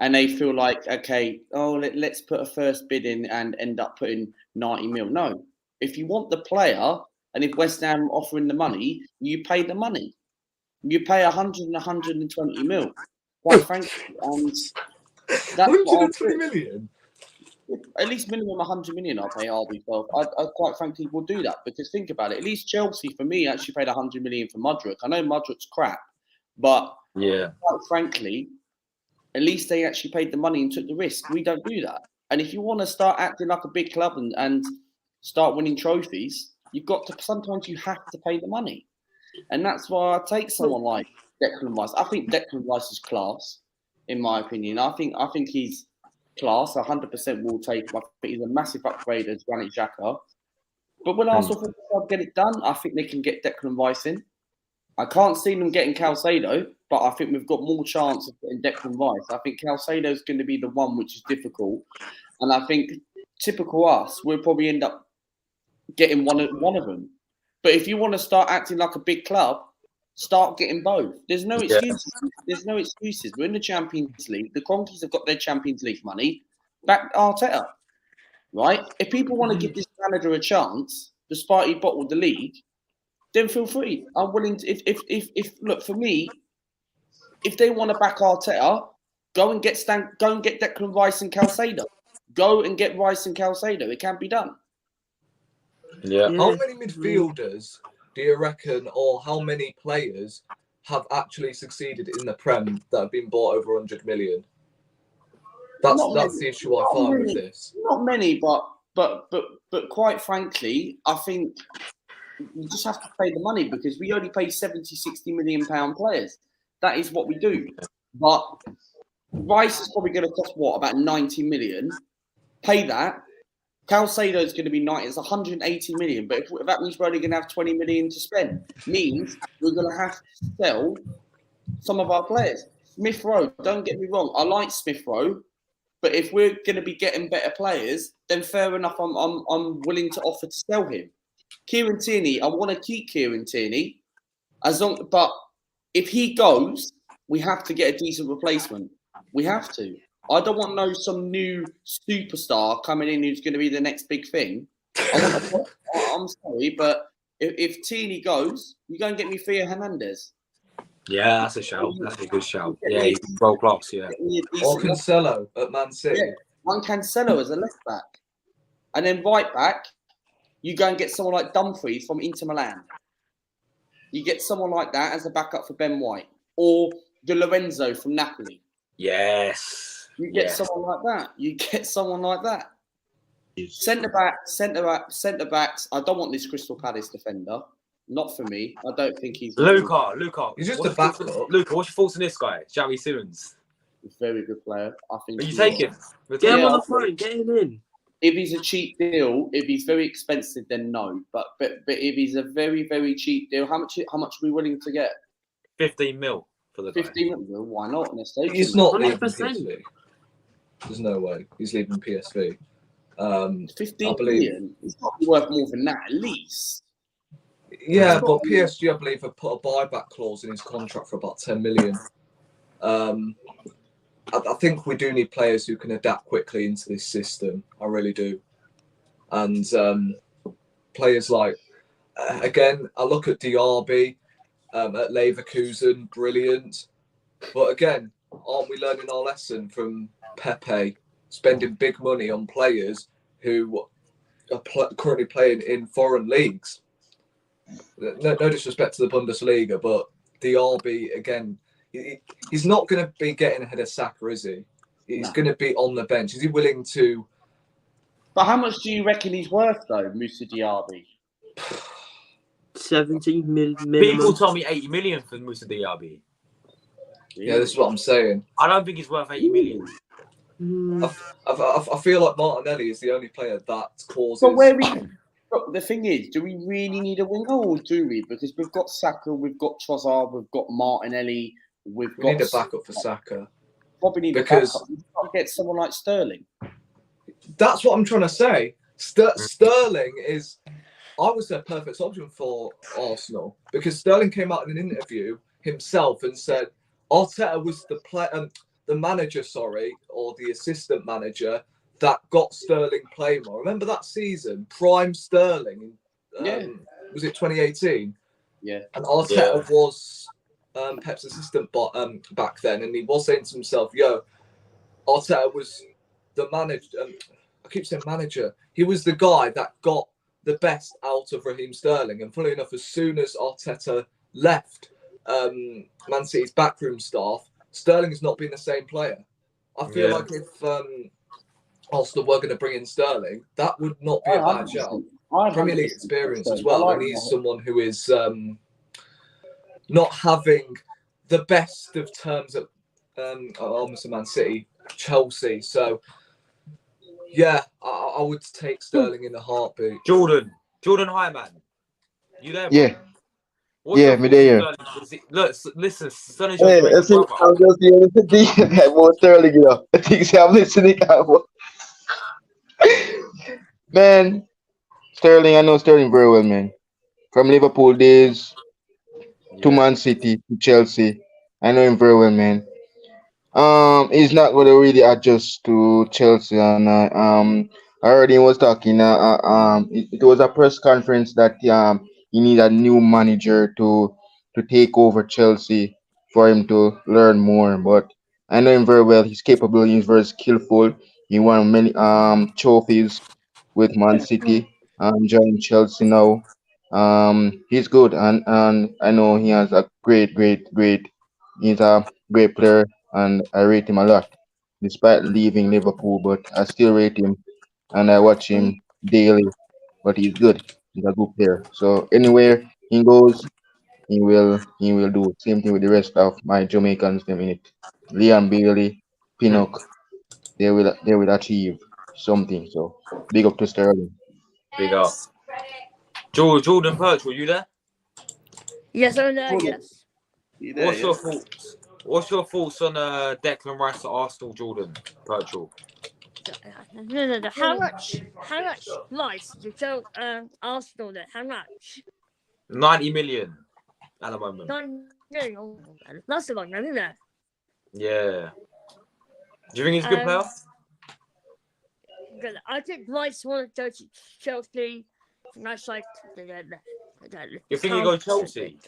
And they feel like, okay, let's put a first bid in and end up putting 90 mil. No. If you want the player, and if West Ham offering the money, you pay the money. You pay 100 and 120 mil, quite frankly. And that's 120 million? At least minimum 100 million I'll pay Harvey. So I quite frankly will do that, because think about it. At least Chelsea, for me, actually paid 100 million for Mudryk. I know Mudryk's crap, but quite frankly, at least they actually paid the money and took the risk. We don't do that. And if you want to start acting like a big club and start winning trophies, sometimes you have to pay the money. And that's why I take someone like Declan Rice. I think Declan Rice is class, in my opinion. I think he's class. 100% will take. I think he's a massive upgrade as Granit Xhaka. But when Arsenal get it done, I think they can get Declan Rice in. I can't see them getting Caicedo, but I think we've got more chance of getting Declan Rice. I think Caicedo's going to be the one which is difficult, and I think typical us, we'll probably end up getting one of them. But if you want to start acting like a big club, start getting both. There's no excuses. There's no excuses. We're in the Champions League. The Cronkies have got their Champions League money. Back Arteta, right? If people want to give this manager a chance, despite he bottled the league, then feel free. I'm willing to. If look for me, if they want to back Arteta, go and get Declan Rice and Caicedo. Go and get Rice and Caicedo. It can be done. Yeah. How many midfielders do you reckon, or how many players have actually succeeded in the Prem that have been bought over 100 million? That's the issue I find with this. Not many, but quite frankly, I think you just have to pay the money because we only pay 70, 60 million pound players. That is what we do. But Rice is probably going to cost about 90 million. Pay that. Caicedo is going to be 90. It's 180 million. But if that means we're only going to have 20 million to spend, means we're going to have to sell some of our players. Smith Rowe, don't get me wrong. I like Smith Rowe. But if we're going to be getting better players, then fair enough. I'm willing to offer to sell him. Kieran Tierney, I want to keep Kieran Tierney, but if he goes, we have to get a decent replacement. We have to. I don't want some new superstar coming in who's going to be the next big thing. I'm sorry, but if Tierney goes, you go and get me Theo Hernandez. Yeah, that's a shout. That's a good shout. Yeah, he's world class. Yeah. Or Cancelo at Man City. Yeah, one Cancelo as a left back, and then right back, you go and get someone like Dumfries from Inter Milan. You get someone like that as a backup for Ben White, or De Lorenzo from Napoli. Yes. You get someone like that. Centre backs. I don't want this Crystal Palace defender. Not for me. I don't think he's Luca. He's just a backup. Luca, what's your thoughts on this guy, Xavi Simons? He's a very good player. I think. Are you taking? Get him on the phone. Get him in. If he's a cheap deal, if he's very expensive, then no. But if he's a very, very cheap deal, how much are we willing to get? 15 mil for the guy. 15 mil? Why not? He's not leaving 100%. PSV. There's no way he's leaving PSV. 15 million. It's not worth more than that, at least. Yeah, but PSG, I believe, have put a buyback clause in his contract for about 10 million. I think we do need players who can adapt quickly into this system. I really do. And players like, again, I look at Diaby at Leverkusen, brilliant. But again, aren't we learning our lesson from Pepe, spending big money on players who are currently playing in foreign leagues? No disrespect to the Bundesliga, but Diaby, again, he's not going to be getting ahead of Saka, is he? He's going to be on the bench. Is he willing to? But how much do you reckon he's worth, though, Moussa Diaby? 70 minimum. People told me 80 million for Moussa Diaby. Yeah, this is what I'm saying. I don't think he's worth 80 million. I feel like Martinelli is the only player that causes. But the thing is, do we really need a winger, or do we? Because we've got Saka, we've got Trossard, we've got Martinelli, we need a backup for Saka. Probably need a backup. We've got to get someone like Sterling. That's what I'm trying to say. Sterling is, I would say, a perfect option for Arsenal, because Sterling came out in an interview himself and said Arteta was the manager, or the assistant manager that got Sterling playing more. Remember that season, prime Sterling? Was it 2018? Yeah. And Arteta was Pep's assistant back then, and he was saying to himself, "Yo, Arteta was the manager." I keep saying manager. He was the guy that got the best out of Raheem Sterling. And funnily enough, as soon as Arteta left Man City's backroom staff, Sterling has not been the same player. I feel like if Arsenal were going to bring in Sterling, that would not be a bad shout. Premier League experience as well. And he's someone who is not having the best of terms at almost Man City, Chelsea. So, yeah, I would take Sterling in a heartbeat. Jordan Highman. You there? Yeah. What's Yeah, your me thoughts there. on Sterling? Look, listen, Sterling's your Hey, I Jamaican think brother. I'm just here to think about Sterling, you know. I think I'm listening. Man, Sterling, I know Sterling very well, man. From Liverpool days to Yeah. Man City to Chelsea. I know him very well, man. He's not going to really adjust to Chelsea, and I heard he was talking. It was a press conference that he need a new manager to take over Chelsea for him to learn more. But I know him very well. He's capable. He's very skillful. He won many trophies with Man City. Joined Chelsea now. He's good, and I know he has a great. He's a great player, and I rate him a lot, despite leaving Liverpool. But I still rate him, and I watch him daily. But he's good. He's a good player. So anywhere he goes, he will do. Same thing with the rest of my Jamaicans. Them in it, Liam Bailey, Pinnock. They will achieve something. So big up to Sterling. Big up. Jordan Perch, were you there? Yes, I know. Jordan, Yes. you there? What's Yeah. your thoughts? What's your thoughts on Declan Rice at Arsenal, Jordan Perchel? No. How much life did you tell Arsenal that? How much? 90 million at the moment. No. That's a lot, isn't it? Yeah. Do you think he's a good player? Good. I think Rice wanted to go to Chelsea. That's like You think he go Chelsea?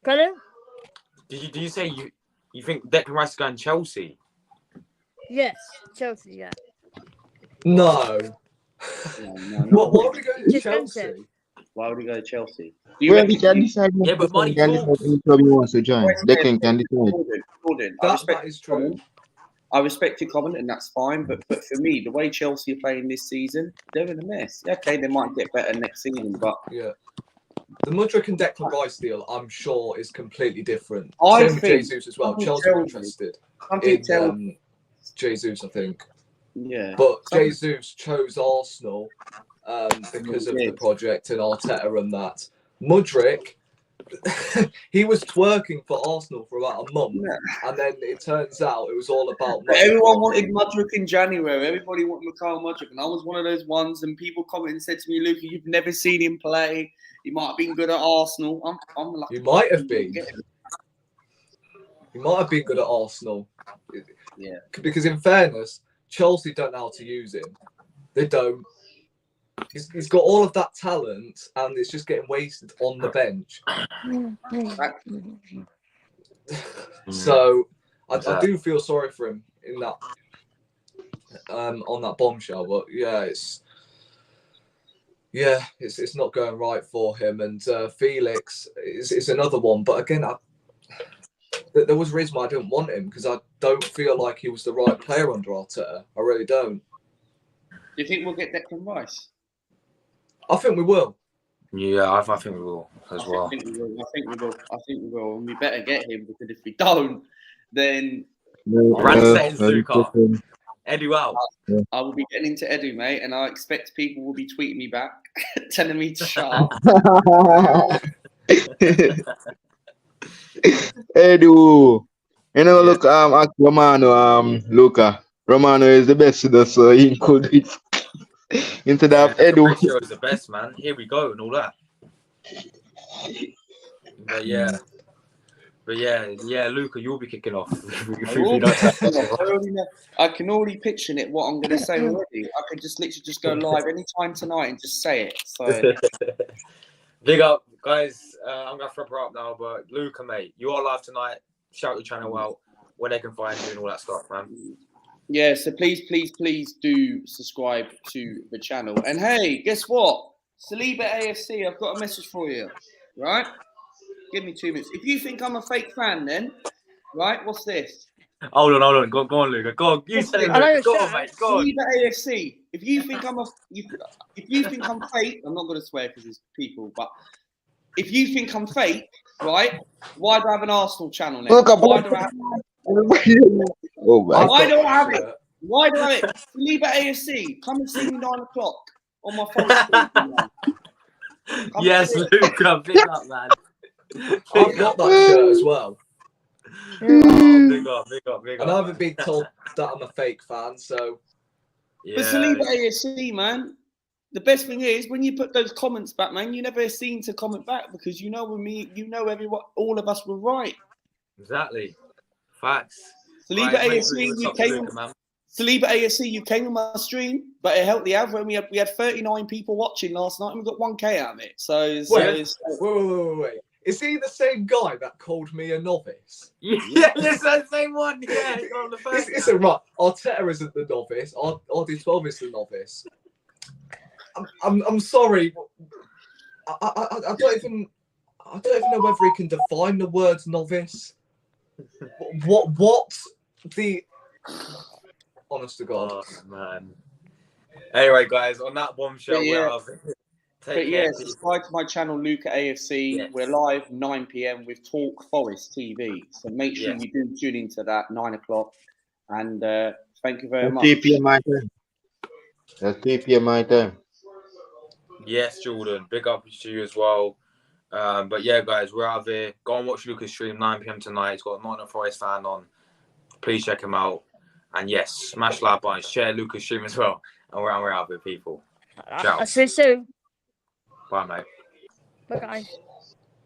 Pardon? Did you say you think Declan Rice is going Chelsea? Yes, Chelsea. Yeah. No. No. Why would he go to Just Chelsea? Why would he go to Chelsea? Well, he can decide. Yeah, but money He can decide talks. any club he wants to join. Declan can decide. Jordan, That is true. I respect your comment, and that's fine. But for me, the way Chelsea are playing this season, they're in a mess. Okay, they might get better next season, but Yeah. The Mudryk and Declan Rice deal, I'm sure, is completely different. I Same with think Jesus as well. something Chelsea are tells me- interested something tells in Jesus, I think. yeah. But Something- Jesus chose Arsenal because of He the did. project and Arteta and that. Mudryk, he was twerking for Arsenal for about a month, Yeah. and then it turns out it was all about But money. everyone wanted Mudryk in January. Everybody wanted Mikhail Mudryk, and I was one of those ones. And people commented and said to me, "Luca, you've never seen him play. He might have been good at Arsenal." I'm like, You might have been. He might have been good at Arsenal. Yeah. Because in fairness, Chelsea don't know how to use him. They don't. He's got all of that talent, and it's just getting wasted on the bench. So I do feel sorry for him in that on that bombshell. But yeah, it's not going right for him. And Felix is another one. But again, there was a reason why I didn't want him, because I don't feel like he was the right player under Arteta. I really don't. Do you think we'll get Declan Rice? I think we will. Yeah, I think we will as well. I think we will. And we better get him, because if we don't, then Rand settings, Luca. Edu out. I will be getting into Edu, mate, and I expect people will be tweeting me back, telling me to shut up. Edu. Look, ask Romano, Luca. Romano is the best, so he could do it instead of Edu. Fabrizio is the best, man. Here we go and all that. But yeah, Luca, you'll be kicking off. I can already picture it. What I'm going to say already. I could just literally just go live anytime tonight and just say it. So big up, guys. I'm gonna wrap her up now. But Luca, mate, you are live tonight. Shout your channel out, where they can find you and all that stuff, man. Yeah, so please do subscribe to the channel. And hey, guess what? Saliba AFC, I've got a message for you. Right? Give me 2 minutes. If you think I'm a fake fan, then, right? What's this? Hold on. Go on, Luca. Go on. You say it. Go on, mate. Go on. Saliba AFC. If you think I'm fake, I'm not going to swear because it's people, but if you think I'm fake, right? Why do I have an Arsenal channel now? Why do I have Why do I have it? Why do I have it? Saliba AFC. Come and see me 9 o'clock on my phone. Yes, Luca. Big up, man. I've got that shirt as well. Oh, big up, big up, big up. And I haven't man. been told that I'm a fake fan, so Yeah. But Saliba AFC, man, the best thing is when you put those comments back, man, you never seem to comment back because you know everyone, all of us were right. Exactly. Facts. Saliba Guys, make AFC, sure you you look up to came. Luca, man. Saliba AFC, you came on my stream, but it helped the average. We had 39 people watching last night, and we got 1K out of it. wait. Is he the same guy that called me a novice? Yeah, it's the same one. Yeah, he's on the first. Listen, right. Arteta isn't the novice. RD12 is the novice. I'm sorry. I don't even know whether he can define the word novice. What the honest to God. Oh man. Anyway, guys, on that bombshell, But yeah. we're out. Take But care. yeah, Peace. subscribe to my channel, LUCA AFC. Yes. We're live 9 p.m. with Talk Forest TV. So make sure Yes. you do tune into that 9 o'clock. And thank you very That's much. 3 p.m. my time. That's 3 p.m. my time. Yes, Jordan. Big up to you as well. But yeah, guys, we're out there. Go and watch Lucas stream 9 p.m. tonight. He's got a Nottingham Forest fan on. Please check him out. And yes, smash like button, share Lucas stream as well. And we're out there, people. Ciao. I'll see you soon. Bye, mate. Bye, guys.